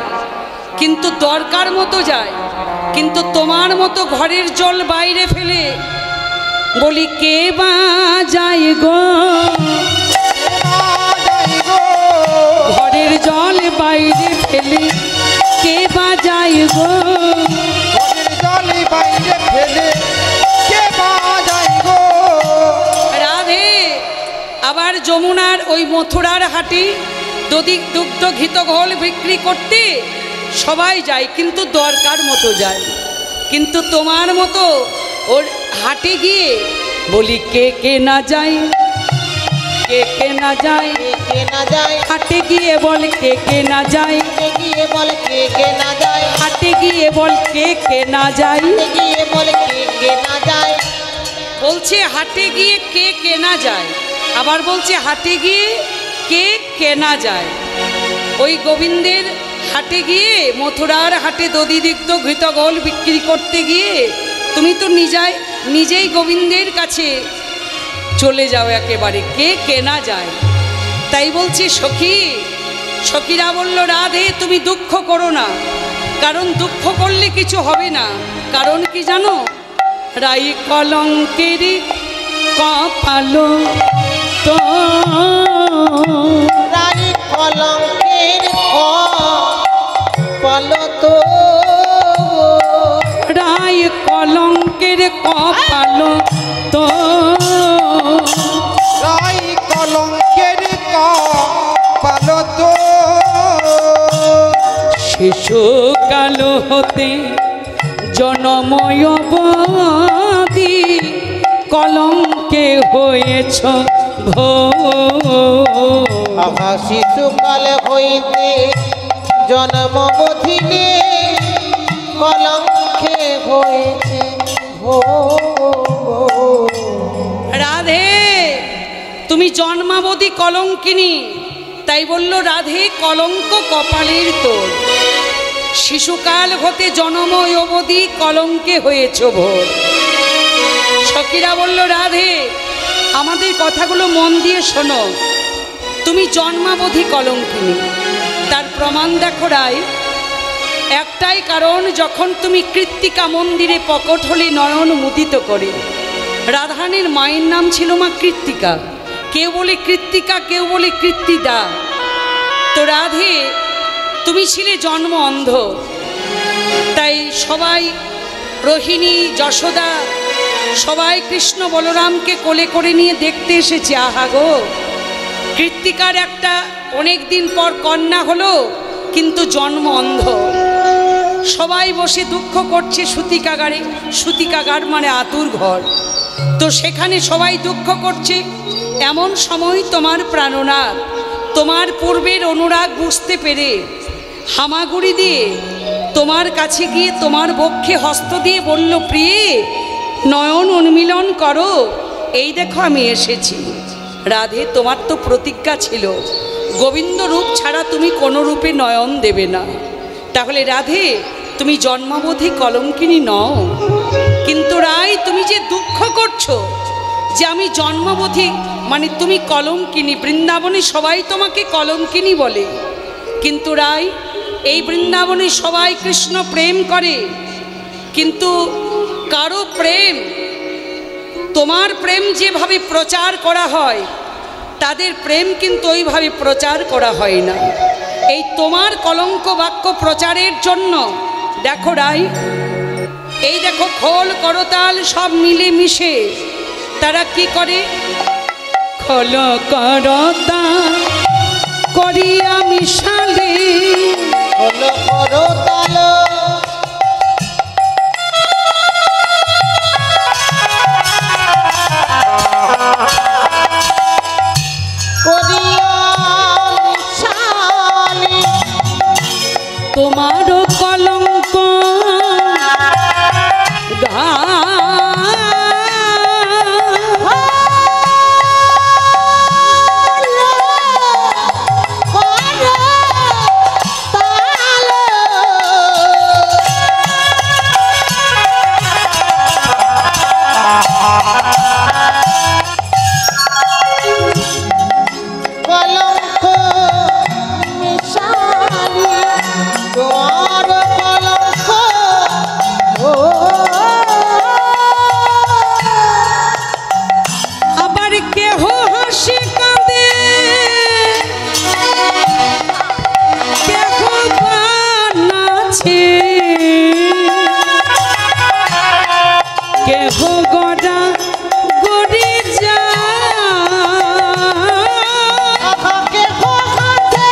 কিন্তু দরকার মতো যায়, কিন্তু তোমার মতো ঘরের জল বাইরে ফেলে বলি কে বা যায় গো, ঘরের জল বাইরে ফেলে কে বা যায় গো, ঘরের জল বাইরে ফেলে কে বা যায় গো। রাধে আবার যমুনার ওই মথুরার হাটে দধি দুগ্ধ ঘৃতঘোল বিক্রি করতে সবাই যায়, কিন্তু দরকার মতো যায়, কিন্তু তোমার মতো ওর হাটে গিয়ে বলি কে কে না যায়, কে কে না যায়, কে না যায়, হাটে গিয়ে বল কে কে না যায়, গিয়ে বল কে না যায়, হাটে গিয়ে বল কে কে না যায়, গিয়ে বল কে না যায়। বলছে হাটে গিয়ে কে কেনা যায়, আবার বলছে হাটে গিয়ে কে কেনা যায়। ওই গোবিন্দের হাটে গিয়ে মথুরার হাটে দধিদুগ্ধ ঘৃতঘোল বিক্রি করতে গিয়ে তুমি তো নিজেই গোবিন্দের কাছে চলে যাও একেবারে, কে কেনা যায়। তাই বলছি সখীরা বলল, রাধে তুমি দুঃখ করো না, কারণ দুঃখ করলে কিছু হবে না। কারণ কি জানো? রাই কলঙ্কের কপালো তো, রাই কলঙ্কের কপালো তো, রাই কলঙ্কের কপালো তো, রাই কলঙ্কের কপালো তো, শিশুকাল হতে জনময় অবধি কলঙ্কে হয়েছ ভো, আভা শিশুকাল হইতে জন্মবধিনে কলঙ্কে হয়েছে ভো। রাধে তুমি জন্মাবধি কলঙ্কিনী, তাই বলল রাধে কলঙ্ক কপালের তোর, শিশুকাল হতে জনম অবধি কলঙ্কে হয়েছ ভোর। সখীরা বলল, রাধে আমাদের কথাগুলো মন দিয়ে শোনো, তুমি জন্মাবধি কলঙ্কিনী। তার প্রমাণ দেখো রায়, একটাই কারণ, যখন তুমি কৃত্তিকা মন্দিরে পকট হলে নয়ন মুদিত করে। রাধারানীর মায়ের নাম ছিল মা কৃত্তিকা, কেউ বলে কৃত্তিকা, কেউ বলে কৃত্তিদা। তো রাধে তুমি ছিলে জন্ম অন্ধ, তাই সবাই রোহিণী যশোদা সবাই কৃষ্ণ বলরামকে কোলে করে নিয়ে দেখতে এসেছে। আহা গো, কৃত্তিকার একটা অনেক দিন পর কন্যা হলো, কিন্তু জন্ম অন্ধ। সবাই বসে দুঃখ করছে সূতিকাগারে, সূতিকাগার মানে আতুর ঘর। তো সেখানে সবাই দুঃখ করছে, এমন সময় তোমার প্রাণনাথ তোমার পূর্বের অনুরাগ বুঝতে পেরে হামাগুড়ি দিয়ে তোমার কাছে গিয়ে তোমার বক্ষে হস্ত দিয়ে বলল, প্রিয়ে নয়ন উন্মিলন করো, এই দেখো আমি এসেছি। রাধে তোমার তো প্রতিজ্ঞা ছিল গোবিন্দ রূপ ছাড়া তুমি কোনো রূপে নয়ন দেবে না, তাহলে রাধে তুমি জন্মাবধি কলঙ্কিনী নও। কিন্তু রায় তুমি যে দুঃখ করছো যে আমি জন্মাবধি মানে তুমি কলঙ্কিনী, বৃন্দাবনে সবাই তোমাকে কলঙ্কিনী বলে, কিন্তু রায় এই বৃন্দাবনে সবাই কৃষ্ণ প্রেম করে, কিন্তু কারো প্রেম তোমার প্রেম যেভাবে প্রচার করা হয় তাদের প্রেম কিন্তু ওইভাবে প্রচার করা হয় না। এই তোমার কলঙ্ক বাক্য প্রচারের জন্য দেখো রাই, এই দেখো খোল করতাল সব মিলে মিশে তারা কি করে, খোল করতাল করিয়া মিশালে হলো করতাল করিয়া মিশালে তোমার কলঙ্ক কলঙ্ক মিশালি তোমার কলঙ্ক ও আবার কেহ হাসি কাঁদে কেহ বা নাচে কেহ গড়া গড়ি যায় আখাকে খোকাতে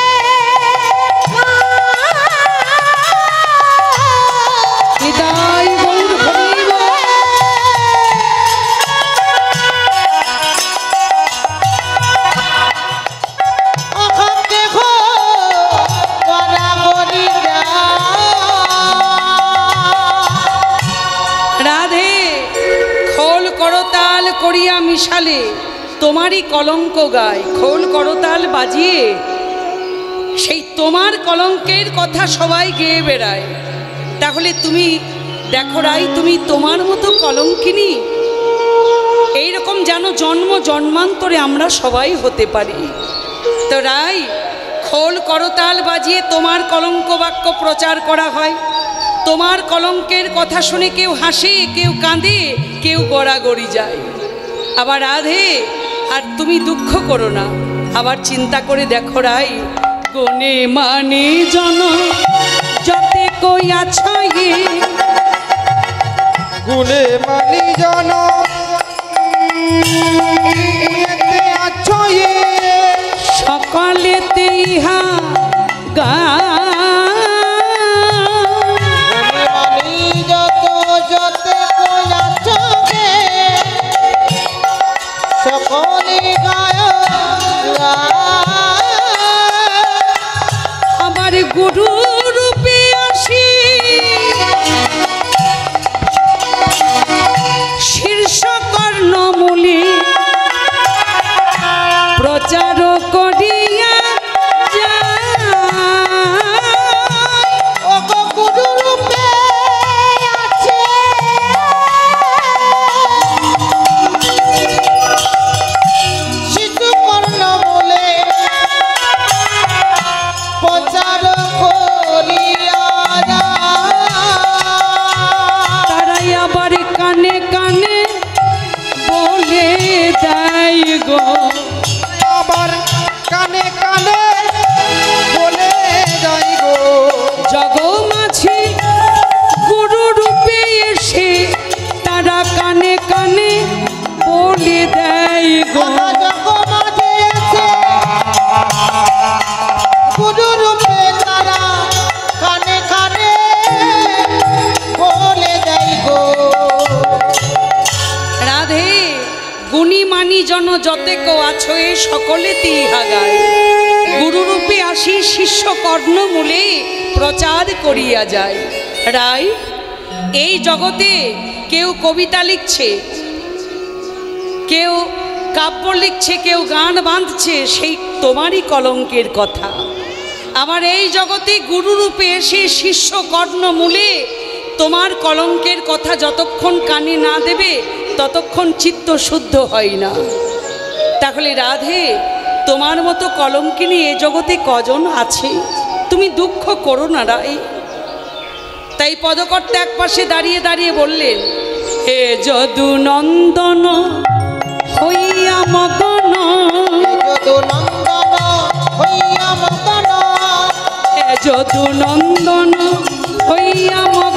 নিতাই গৌর হরি বল। আখাকে খো গড়াগড়ি যা রাধে, খোল করতাল করিয়া মিশালে তোমারই কলঙ্ক গায়, খোল করতাল বাজিয়ে সেই তোমার কলঙ্কের কথা সবাই গেয়ে বেড়ায়। তাহলে তুমি দেখো রাই, তুমি তোমার মতো কলঙ্কিনী এইরকম যেন জন্ম জন্মান্তরে আমরা সবাই হতে পারি। তো রাই, খোল করতাল বাজিয়ে তোমার কলঙ্ক বাক্য প্রচার করা হয়, তোমার কলঙ্কের কথা শুনে কেউ হাসে কেউ কাঁদে কেউ গড়াগড়ি যায়। আবার রাধে, আর তুমি দুঃখ করো না, আবার চিন্তা করে দেখো রাই, গুণে মানে জন যতে কই আছায়ে গুণে মানি জন এতে আছো এ সকলেতে ইহা গা মানি যত যতে কইলা চোখে সকলে গায় আমার গুরু রূপে আসি শীর্ষ কর্ণমূলে প্রচার করিয়া যায়। ও গুরু রূপে আছে শিশু কর্ণ বলে প্রচার করিয়া তারাই আবার কানে কানে বলে দেয় গো, আবার কানে কানে বলে যাই গো জগমাঝি গুরু রূপে এসে তারা কানে কানে বলে দেয় গো। জগমাঝে আছে গুরু রূপে তারা কানে কানে বলে দেয় গো রাধে, গুণী মানি জন যতেক আছো এ সকলেতে ইহা গায়, গুরুরূপে আসি শিষ্য কর্ণমূলে প্রচার করিয়া যায়। রাই, এই জগতে কেউ কবিতা লিখছে, কেউ কাব্য লিখছে, কেউ গান বাঁধছে, সেই তোমারই কলঙ্কের কথা। আমার এই জগতে গুরুরূপে এসে শিষ্য কর্ণমূলে তোমার কলঙ্কের কথা যতক্ষণ কানে না দেবে ততক্ষণ চিত্ত শুদ্ধ হয় না। তাহলে রাধে, তোমার মতো কলঙ্কিনী এ জগতে কজন আছে? তুমি দুঃখ করো না রাই। তাই পদকর্তা এক পাশে দাঁড়িয়ে দাঁড়িয়ে বললেন, হে যদু নন্দন হইয়া মগন, যদু নন্দন হইয়া মগন হে যদু নন্দন হইয়া মগন,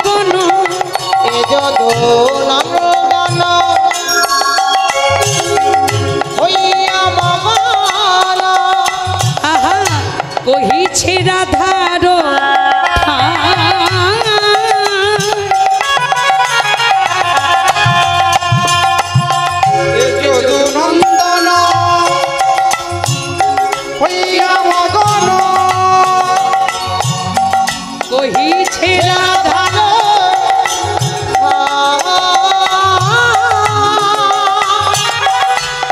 কহিছে রাধার যদুনন্দন হইয়া মগন কহিছে রাধার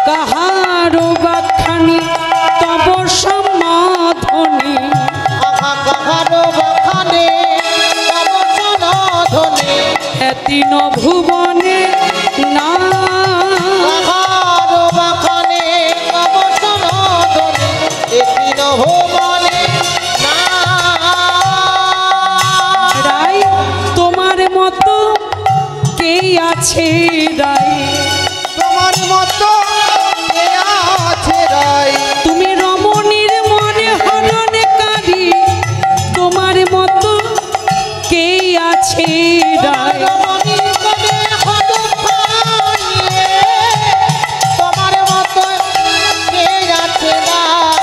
কাহার বাখানি তব সমাধনি তিন ভুবনে না রাই তোমার মতো কে আছে রাই তোমার মতো কে আছে রাই তুমি রমণীর মনে হরণকারী তোমার মতো কে আছে রাই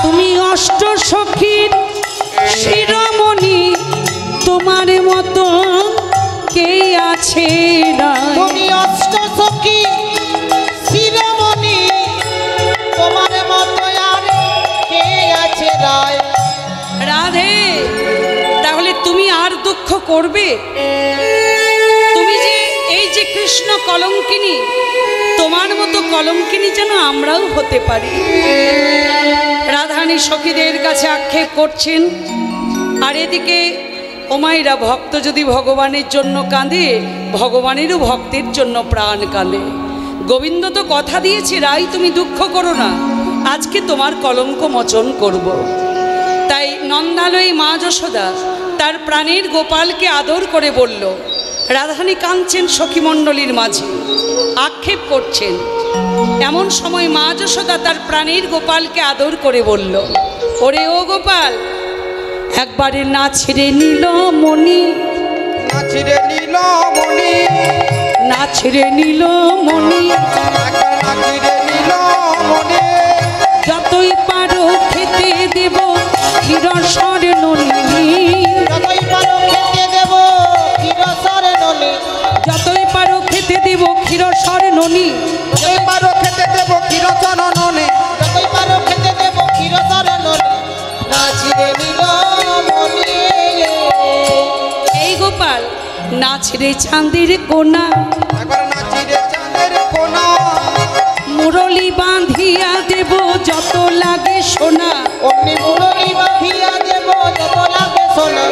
তুমি অষ্ট সখীর শিরোমণি তোমার মতো কে আছে রাই তুমি অষ্ট সখী শিরোমণি তোমার মতো আর কে আছে রায় রাধে তাহলে তুমি আর দুঃখ করবে তুমি যে এই যে কৃষ্ণ কলঙ্কিনী তোমার মতো কলঙ্কিনী যেন আমরাও হতে পারি রাধারানী সখীদের কাছে আক্ষেপ করছেন আর এদিকে ওমাইরা ভক্ত যদি ভগবানের জন্য কাঁদে ভগবানেরও ভক্তের জন্য প্রাণ কাঁদে গোবিন্দ তো কথা দিয়েছে রাই তুমি দুঃখ করো না আজকে তোমার কলঙ্ক মোচন করব। তাই নন্দালয়ী মা যশোদা তার প্রাণের গোপালকে আদর করে বলল রাধারানী কাঁদছেন সখীমণ্ডলীর মাঝে আক্ষেপ করছেন এমন সময় মা যশোদা তার প্রাণের গোপালকে আদর করে বলল ওরে ও গোপাল একবারে না ছেড়ে নিল মণি না ছিঁড়ে নিল মণি না ছেড়ে নিল মণি একবার না ছিঁড়ে নিল মণি যতই পারো খেতে দেব ক্ষীরসর ননি যতই পারো খেতে দেব ক্ষীরসর ননি যতই পারো খেতে দেব ক্ষীরসর ননি যতই পারো খেতে দেব ক্ষীরচন ননে যতই পারো খেতে দেব ক্ষীরসর ননি না ছিঁড়ে নিল মনি এই গোপাল না ছেড়ে চাঁদের কোনা একবার না ছিঁড়ে চাঁদের কোনা মুরলি বাঁধিয়া দেব যত লাগে সোনা অমনি মুরলি বাঁধিয়া দেব যত লাগে সোনা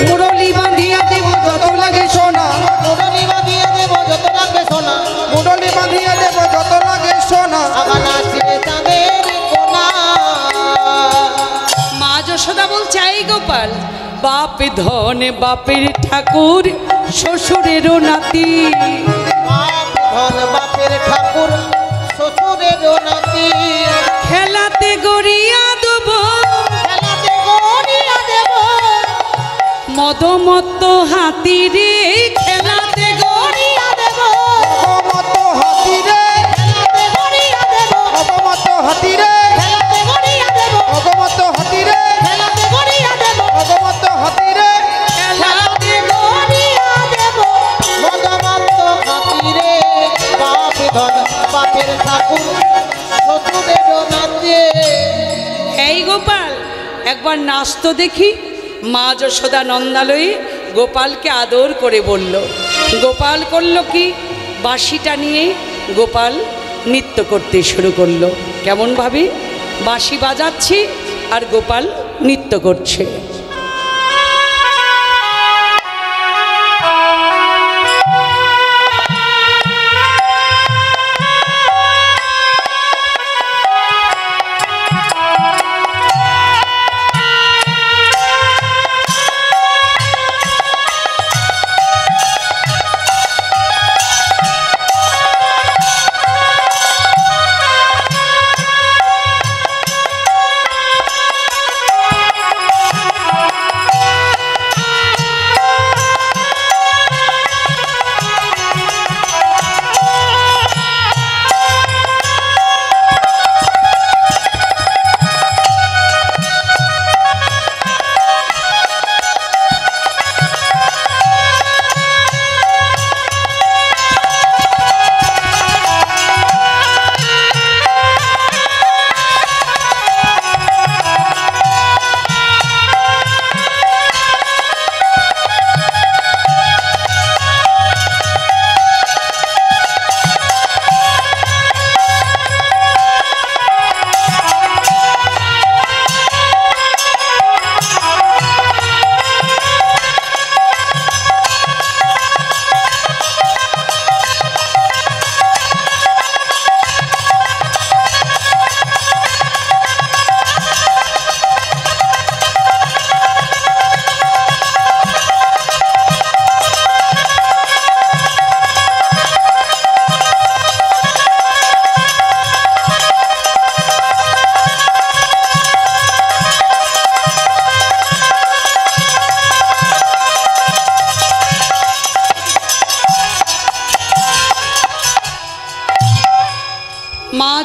মুরলি বাঁধিয়া দেব যত লাগে সোনা মুরলি বাঁধিয়া দেব যত লাগে সোনা মুরলি বাঁধিয়ে দেব যত লাগে সোনা আবার না ছিঁড়ে চাঁদের কোনা মা যশোদা বলছে এই গোপাল বাপ ধন বাপের ঠাকুর শ্বশুরেরও নাতি বাপ ধন বাপের ঠাকুর শ্বশুরের নাতি খেলাতে গড়িয়া দেব খেলাতে গড়িয়া দেব মদমত্ত হাতি রে খেলাতে গড়িয়া দেব অগমত হাতিরে খেলাতে গড়িয়া দেব অগমত হাতিরে খেলাতে গড়িয়া দেব অগমত হাতিরে খেলাতে গড়িয়া দেব অগমত হাতিরে খেলাতে গড়িয়া দেব মদমত্ত খাতিরে বাপ ধন বাপের ঠাকুর শ্বশুরের নাতি এই গোপাল একবার নাচ তো দেখি মা যশোদা নন্দালয়ে গোপালকে আদর করে বলল গোপাল করল কি বাঁশিটা নিয়ে গোপাল নৃত্য করতে শুরু করলো কেমনভাবে বাঁশি বাজাচ্ছে আর গোপাল নৃত্য করছে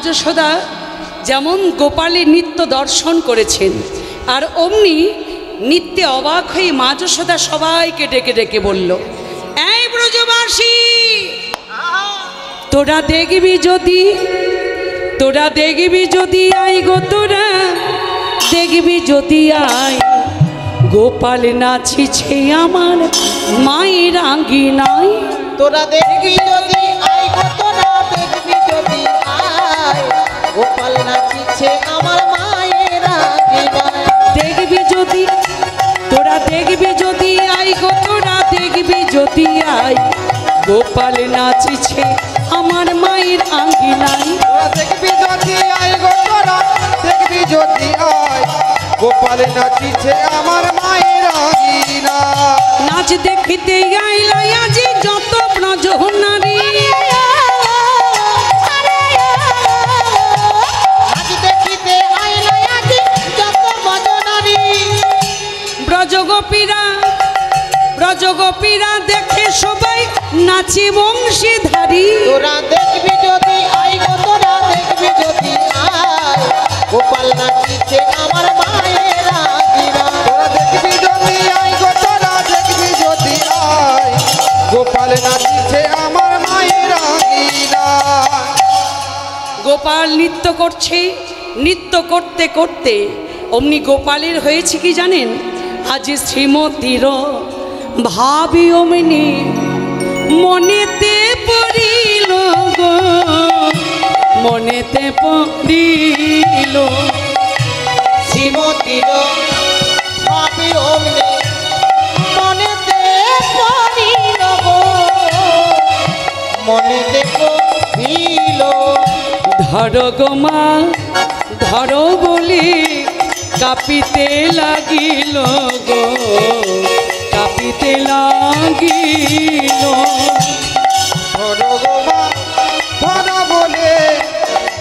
যশোদা যেমন গোপালের নৃত্য দর্শন করেছেন, আর অমনি নিত্যে অবাক হয়ে মা যশোদা সবাইকে ডেকে ডেকে বলল, এই ব্রজবাসী, তোরা দেখবি যদি আই গো, তোরা দেখবি যদি আই, গোপাল নাচিছে আমার মায়ের আঙ্গিনায়। তোরা দেখবি যদি আই গো, তোরা দেখবি যদি আই, গোপাল নাচিছে আমার মায়ের আঙ্গিনায়। দেখবি যদি, তোরা দেখবি যদি আই গো, তোরা দেখবি যদি আই, গোপাল নাচিছে আমার মায়ের আঙ্গিনায়। তোরা দেখবি যদি আই গো, তোরা দেখবি যদি আই, গোপাল নাচিছে আমার মায়ের আঙিনা। নাচ দেখিতে আইলা আজি যত ব্রজ নারী, আজ দেখিতে আইলা আজি যত বজনারী। ব্রজগোপীরা দেখে সবাই নাচে বংশীধারী। তোরা দেখবি যদি আই গো, তোরা দেখবি যদি আই, গোপাল নাচিছে আমার মায়ের আঙ্গিনায়। তোরা দেখবি যদি আই গো, তোরা দেখবি যদি আই, গোপাল নাচিছে আমার মায়ের আঙিনা। গোপাল নৃত্য করছে, নৃত্য করতে করতে অমনি গোপালের হয়েছে কি জানেন, আজ শ্রীমতীর ভাবি অমনি মনেতে পড়িল গো, মনেতে পড়িল। শ্রীমতীর ভাবি অমনি মনেতে পড়িল গো, মনেতে পড়িল। ধর গো মা ধর বলি কাঁপিতে লাগিল গো, কাঁপিতে লাগিল। ধরো গো মা ধরো বলে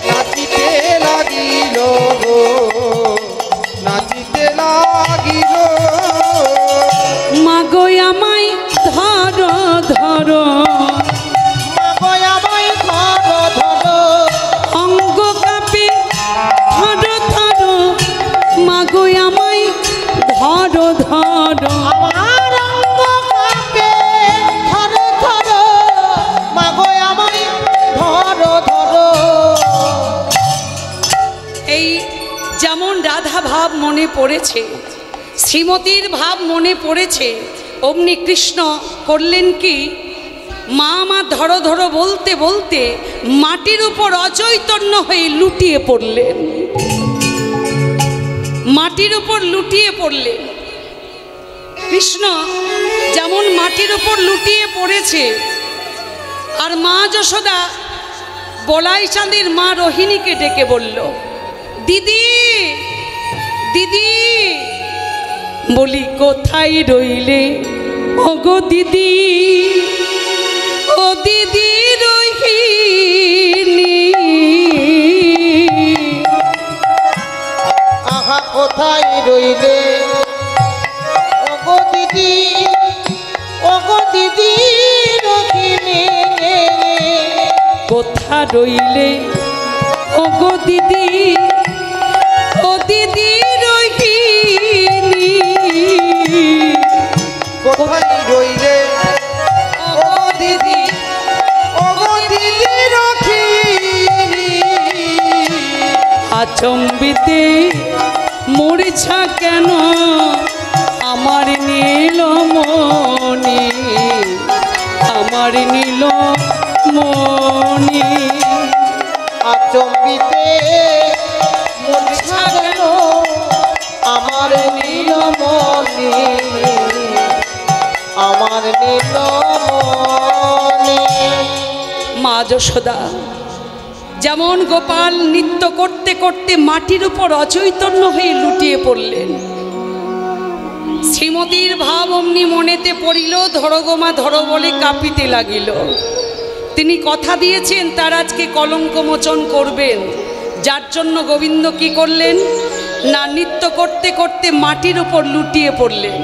নাচিতে লাগিল গো, নাচিতে লাগিল। মাগো আমায় ধর ধর, মাগো আমায় ধরো ধরো, অঙ্গ কাঁপে ধর ধর, মাগো আমায় ধর ধর। আমার অঙ্গ কাঁপে ধরো ধরো, মাগো আমায় ধরো ধরো। এই যেমন রাধা ভাব মনে পড়েছে, শ্রীমতীর ভাব মনে পড়েছে, অমনি কৃষ্ণ করলেন কি, মা মা ধরো ধরো বলতে বলতে মাটির উপর অচৈতন্য হয়ে লুটিয়ে পড়লেন, মাটির উপর লুটিয়ে পড়লেন। কৃষ্ণ যেমন মাটির উপর লুটিয়ে পড়েছে, আর মা যশোদা বলাই চাঁদের মা রোহিণীকে ডেকে বলল, দিদি দিদি, বলি কোথায় রইলে ওগো দিদি, ও দিদি রোহিণী। আহা কোথায় রইলে ওগো দিদি, ওগো দিদি রহিণী। কোথা রইলে ওগো দিদি, ও দিদি রোহিণী। কোথায় রইলে ওগো দিদি, ওগো দিদি রক্ষিণী। আচম্বিতে মূর্ছা কেন আমার নীলমণি, আমার নীলমণি। আচম্বিতে মূর্ছা গেল আমার নীলমণি, আমার নীলমণি। মা যশোদা যেমন গোপাল নৃত্য করতে করতে মাটির উপর অচৈতন্য হয়ে লুটিয়ে পড়লেন, শ্রীমতীর ভাব অমনি মনেতে পড়িল, ধরো গো মা ধরো বলে কাঁপিতে লাগিল। তিনি কথা দিয়েছেন তার আজকে কলঙ্ক মোচন করবেন, যার জন্য গোবিন্দ কি করলেন না, নৃত্য করতে করতে মাটির উপর লুটিয়ে পড়লেন।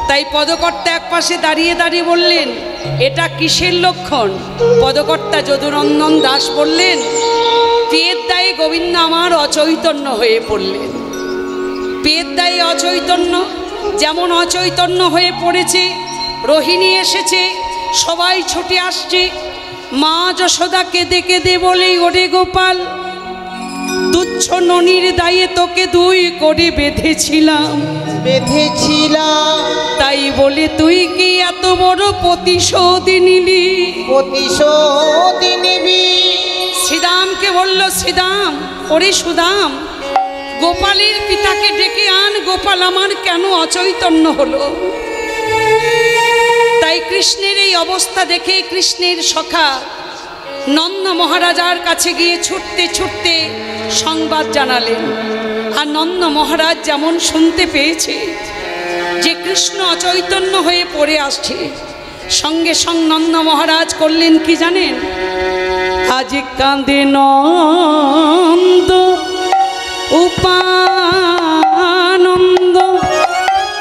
তাই পদকর্তা একপাশে দাঁড়িয়ে দাঁড়িয়ে বললেন, এটা কিসের লক্ষণ? পদকর্তা যদুনন্দন দাস বললেন, পেট দায়ে গোবিন্দ আমার অচৈতন্য হয়ে পড়লেন। পেট দায়ে অচৈতন্য, যেমন অচৈতন্য হয়ে পড়েছে, রোহিণী এসেছে, সবাই ছুটে আসছে। মা যশোদা কেঁদে কেঁদে বলেই, ওরে গোপাল, তুচ্ছ ননির দায়ে তোকে দুই করে বেঁধেছিলাম, তাই বলে তুই কি এত বড় প্রতিশোধ নিলি? শ্রীদামকে বলল, শ্রীদাম, ওরে সুদাম, গোপালের পিতাকে ডেকে আন, গোপাল আমার কেন অচৈতন্য হলো? তাই কৃষ্ণের এই অবস্থা দেখে কৃষ্ণের সখা নন্দ মহারাজার কাছে গিয়ে ছুটতে ছুটতে সংবাদ জানালেন। আর নন্দ মহারাজ যেমন শুনতে পেয়েছে যে কৃষ্ণ অচৈতন্য হয়ে পড়ে আসছে, সঙ্গে সঙ্গে নন্দ মহারাজ করলেন কি জানেন? আজ কাঁদে নন্দ উপানন্দ,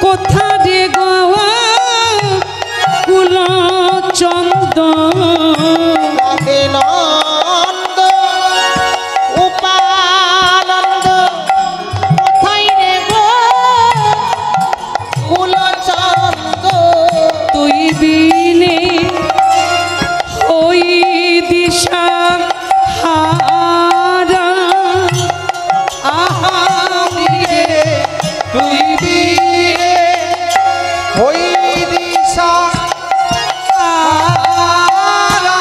কোথা রে গোয়া কুলচন্দ, তুই বিনে ওই দিশা হারা, আহা তুই বিনে ওই দিশা হারা।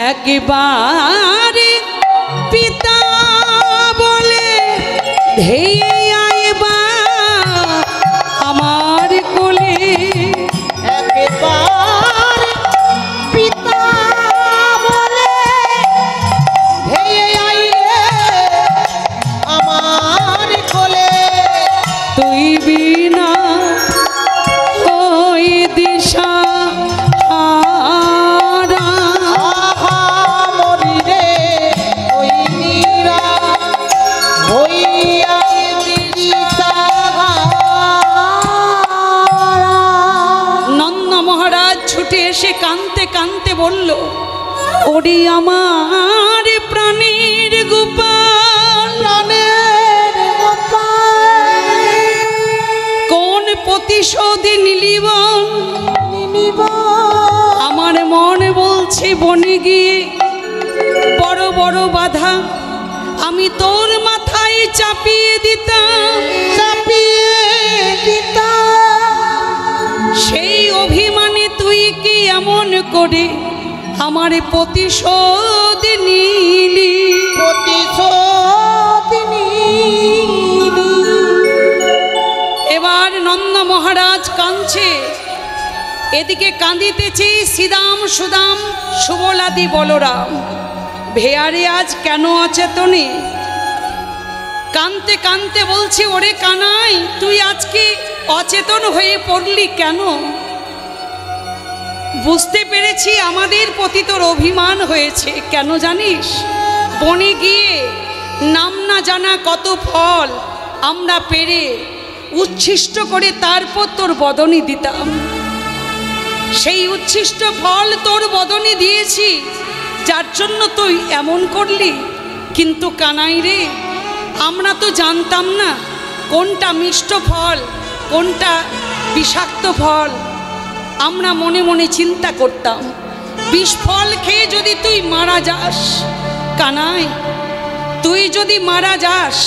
একবারে পিতা বলে ধেয়ে আইবা আমার কোলে, একবার পিতা বলে ধেয়ে আইলে আমার কোলে, তুই বিনা ওই দিশা হারা। আহা মরি রে ওই নীরা হইয়া দিশাহারা। নন্দ মহারাজ ছুটে এসে কাঁদতে কাঁদতে বলল, ওরে আমার প্রাণের গোপাল, প্রাণের গোপাল, কোন প্রতিশোধ নিলিব? নিনিব আমার মন বলছে বনে গিয়ে বড় বড় বাধা আমি তোর মাথায় চাপিয়ে দিতাম, চাপিয়ে দিতা, সেই অভিমানে তুই কি এমন করে আমার প্রতিশোধ নিলি? প্রতিশোধ নিলি। এবার নন্দ মহারাজ কাঁদছে, এদিকে কাঁদিতেছে শ্রীদাম, সুদাম, সুবলাদি, বলরাম। ভেয়ারে আজ কেন অচেতনে? কাঁদতে কাঁদতে বলছে, ওরে কানাই, তুই আজকে অচেতন হয়ে পড়লি কেন? বুঝতে পেরেছি আমাদের প্রতি তোর অভিমান হয়েছে। কেন জানিস? বনে গিয়ে নাম না জানা কত ফল আমরা পেরে উচ্ছিষ্ট করে তারপর তোর বদনে দিতাম, সেই উচ্ছিষ্ট ফল তোর বদনে দিয়েছি, যার জন্য তুই এমন করলি। কিন্তু কানাই রে, আমরা তো জানতাম না কোনটা মিষ্ট ফল কোনটা বিষাক্ত ফল। আমরা মনে মনে চিন্তা করতাম, বিষ ফল খেয়ে যদি তুই মারা যাস, কানাই তুই যদি মারা যাস,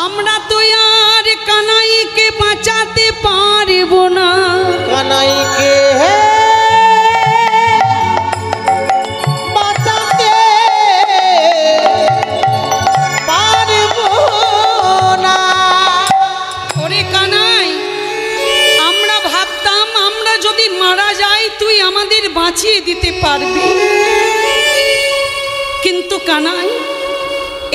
আমরা তো আর কানাইকে বাঁচাতে পারব না। কানাইকে বাঁচাতে পারব না। ওরে কানাই, আমরা ভাবতাম আমরা যদি মারা যাই তুই আমাদের বাঁচিয়ে দিতে পারবি, কিন্তু কানাই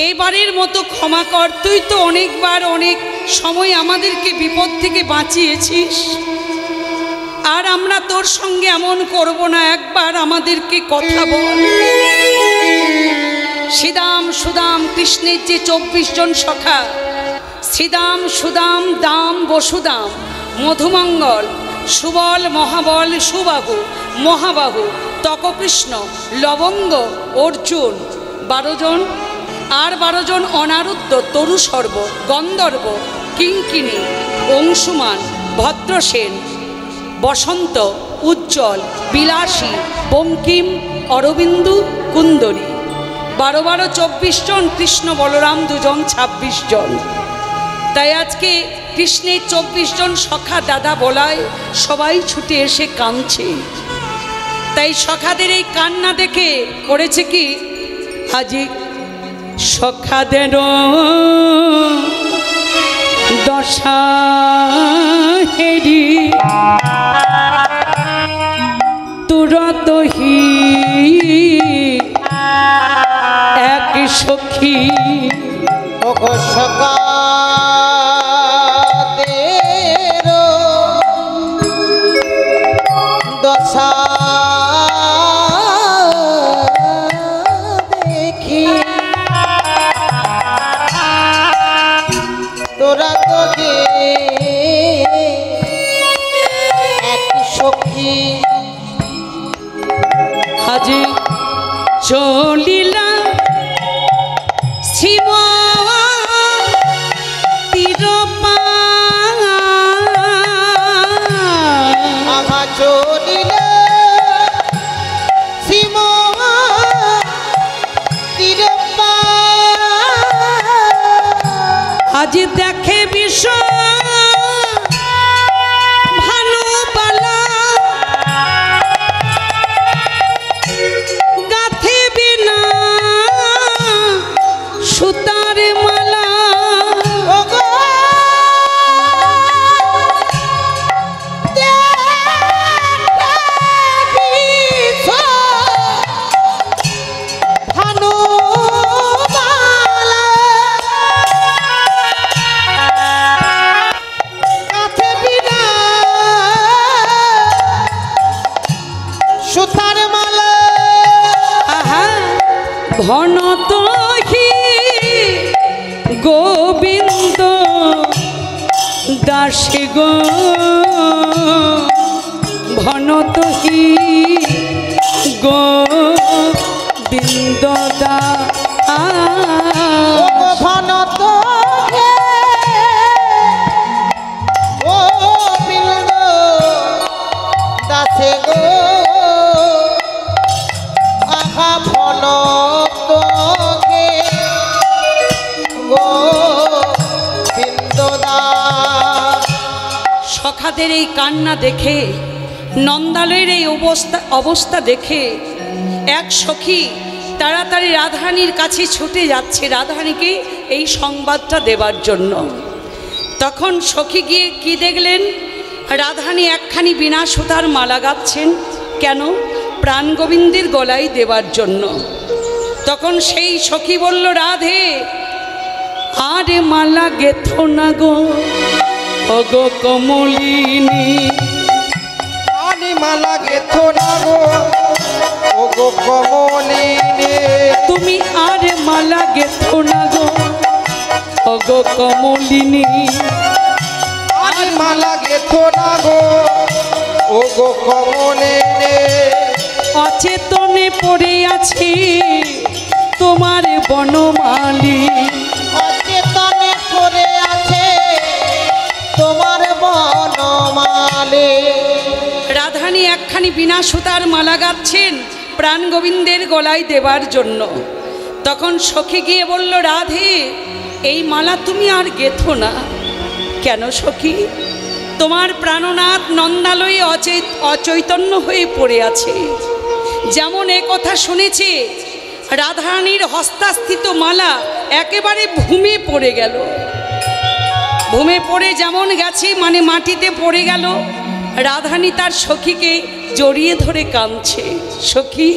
এইবারের মতো ক্ষমা কর। তুই তো অনেকবার অনেক সময় আমাদেরকে বিপদ থেকে বাঁচিয়েছিস, আর আমরা তোর সঙ্গে এমন করব না। একবার আমাদেরকে কথা বল। শ্রীদাম, সুদাম, কৃষ্ণের যে 24 জন সখা, শ্রীদাম, সুদাম, দাম, বসুদাম, মধুমঙ্গল সুবল মহাবল সুবাহু মহাবাহু তককৃষ্ণ লবঙ্গ অর্জুন 12 জন, আর 12 জন অনারুদ্ধ তরুসর্ব গন্ধর্ব কিঙ্কিণী অংশুমান ভদ্রসেন বসন্ত উজ্জ্বল বিলাসী বঙ্কিম অরবিন্দু কুন্দরী 12 12 24 জন, কৃষ্ণ বলরাম 2 জন 26 জন। তাই আজকে কৃষ্ণের 24 জন সখা দাদা বলায় সবাই ছুটে এসে কাঁদছে। তাই সখাদের এই কান্না দেখে করেছে কি, আজি সখাদের দশা হেরি তুরতহি এক সখী ওগো সখাদের দশা দেখি তোরা তো গে এক সখী আজি চলিলা শিব তিরপা আগা চলিলে সীম তিরপা আজি দেখে বিষয় ভানুবালা গাথে বিনা সুতার মালা ওগো ভানুবালা কাছে বিনা সুতার মালা আহা ঘন তোহি গোবিন্দ দাসে গো ঘন তোহি গোবিন্দ ওগো ঘন তোহে ও বিন্দ দাসে গো আহা ঘন তোহে গো বিন্দ দাস সখাদের এই কান্না দেখে নন্দালয়ের এই অবস্থা দেখে এক সখী তাড়াতাড়ি রাধারানীর কাছে ছুটে যাচ্ছে রাধারানীকে এই সংবাদটা দেবার জন্য। তখন সখী গিয়ে কি দেখলেন, রাধারানী একখানি বিনা সুতার মালা গাচ্ছেন। কেন? প্রাণ গোবিন্দের গলায় দেবার জন্য। তখন সেই সখী বলল, রাধে আরে মালা গেথো না গো ওগো কমলিনী, আনি মালা গেথো না গো ওগো কমলিনী, তুমি আর মালা গেথো না গো ওগো কমলিনী, আনি মালা গেথো না গো ওগো কমলিনী, অচেতনে পড়ে আছে তোমার বনমালী, অচেতনে পড়ে আছে তোমার বনমালে। রাধারানী একখানি বিনা সুতার মালা গাচ্ছেন প্রাণ গোবিন্দের গলায় দেবার জন্য। তখন সখী গিয়ে বলল, রাধে এই মালা তুমি আর গেথো না। কেন সখী? তোমার প্রাণনাথ নন্দালয়ে অচৈতন্য হয়ে পড়ে আছে। যেমন এ কথা শুনেছে রাধারানীর হস্তাস্থিত মালা একেবারে ভূমে পড়ে গেল, ভূমে পড়ে যেমন গেছে মানে মাটিতে পড়ে গেল। রাধারানী তার সখীকে জড়িয়ে ধরে কাঁদছে। সখী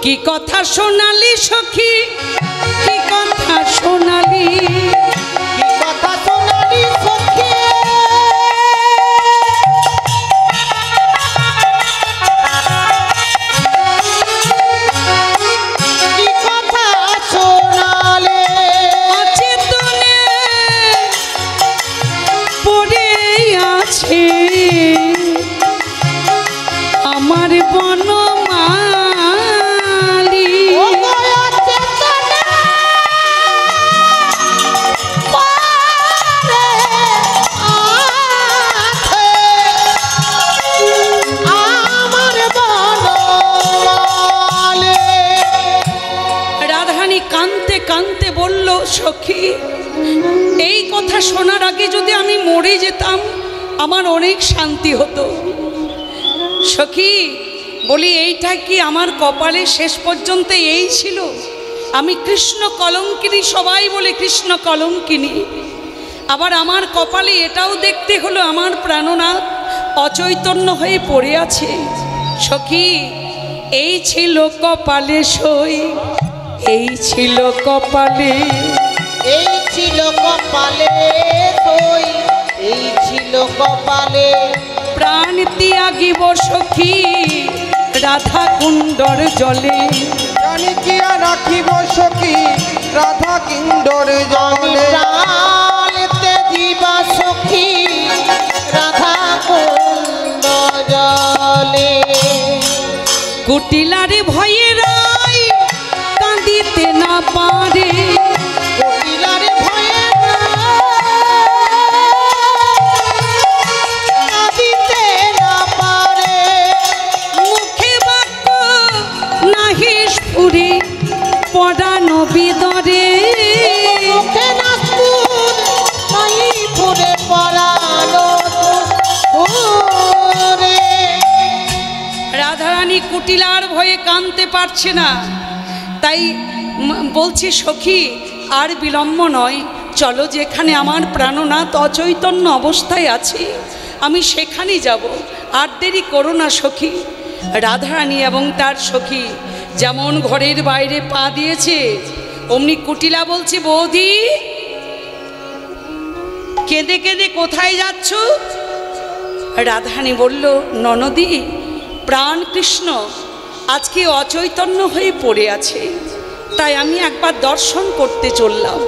কি কথা শোনালি সখী, কি কথা শোনালি, কি কথা শোনালি সখী, কি কথা শোনালে, অচেতনে পড়ে আছে যেতাম আমার অনেক শান্তি হতো। সখী বলি, এইটা কি আমার কপালে শেষ পর্যন্ত এই ছিল? আমি কৃষ্ণ কলঙ্কিনী, সবাই বলে কৃষ্ণ কলঙ্কিনী, আবার আমার কপালে এটাও দেখতে হলো আমার প্রাণনাথ অচৈতন্য হয়ে পড়ে আছে। সখী এই ছিল কপালে সই, এই ছিল কপালে, এই ছিল কপালে সই, এই ছিল কপালে, প্রাণ ত্যাগিব সখী রাধা কুণ্ডর জলে, জানি কি আর রাখিব সখী রাধা কিন্ডর জলে, প্রাণতে দিবা সখী রাধা কুণ্ড জলে। কুটিলারে ভয়ে রাই কাঁদিতে না পারে, কোকিলারে ভয়ে কাঁদিতে না পারে, মুখে বাক্য নাহি স্ফুরে পরানো বিদরে, মুখে নাসপুর নাই ফুরে পরানো ফুরে। রাধারানী কুটিলার ভয়ে কাঁদতে পারছে না, তাই বলছে সখী আর বিলম্ব নয়, চলো যেখানে আমার প্রাণনাথ অচৈতন্য অবস্থায় আছে আমি সেখানেই যাব, আর দেরি করো না সখী। রাধারানী এবং তার সখী যেমন ঘরের বাইরে পা দিয়েছে, অমনি কুটিলা বলছে, বৌদি কেঁদে কেঁদে কোথায় যাচ্ছ? রাধারানী বলল, ননদি প্রাণ কৃষ্ণ আজকে অচৈতন্য হয়ে পড়ে আছে, তাই আমি একবার দর্শন করতে চললাম।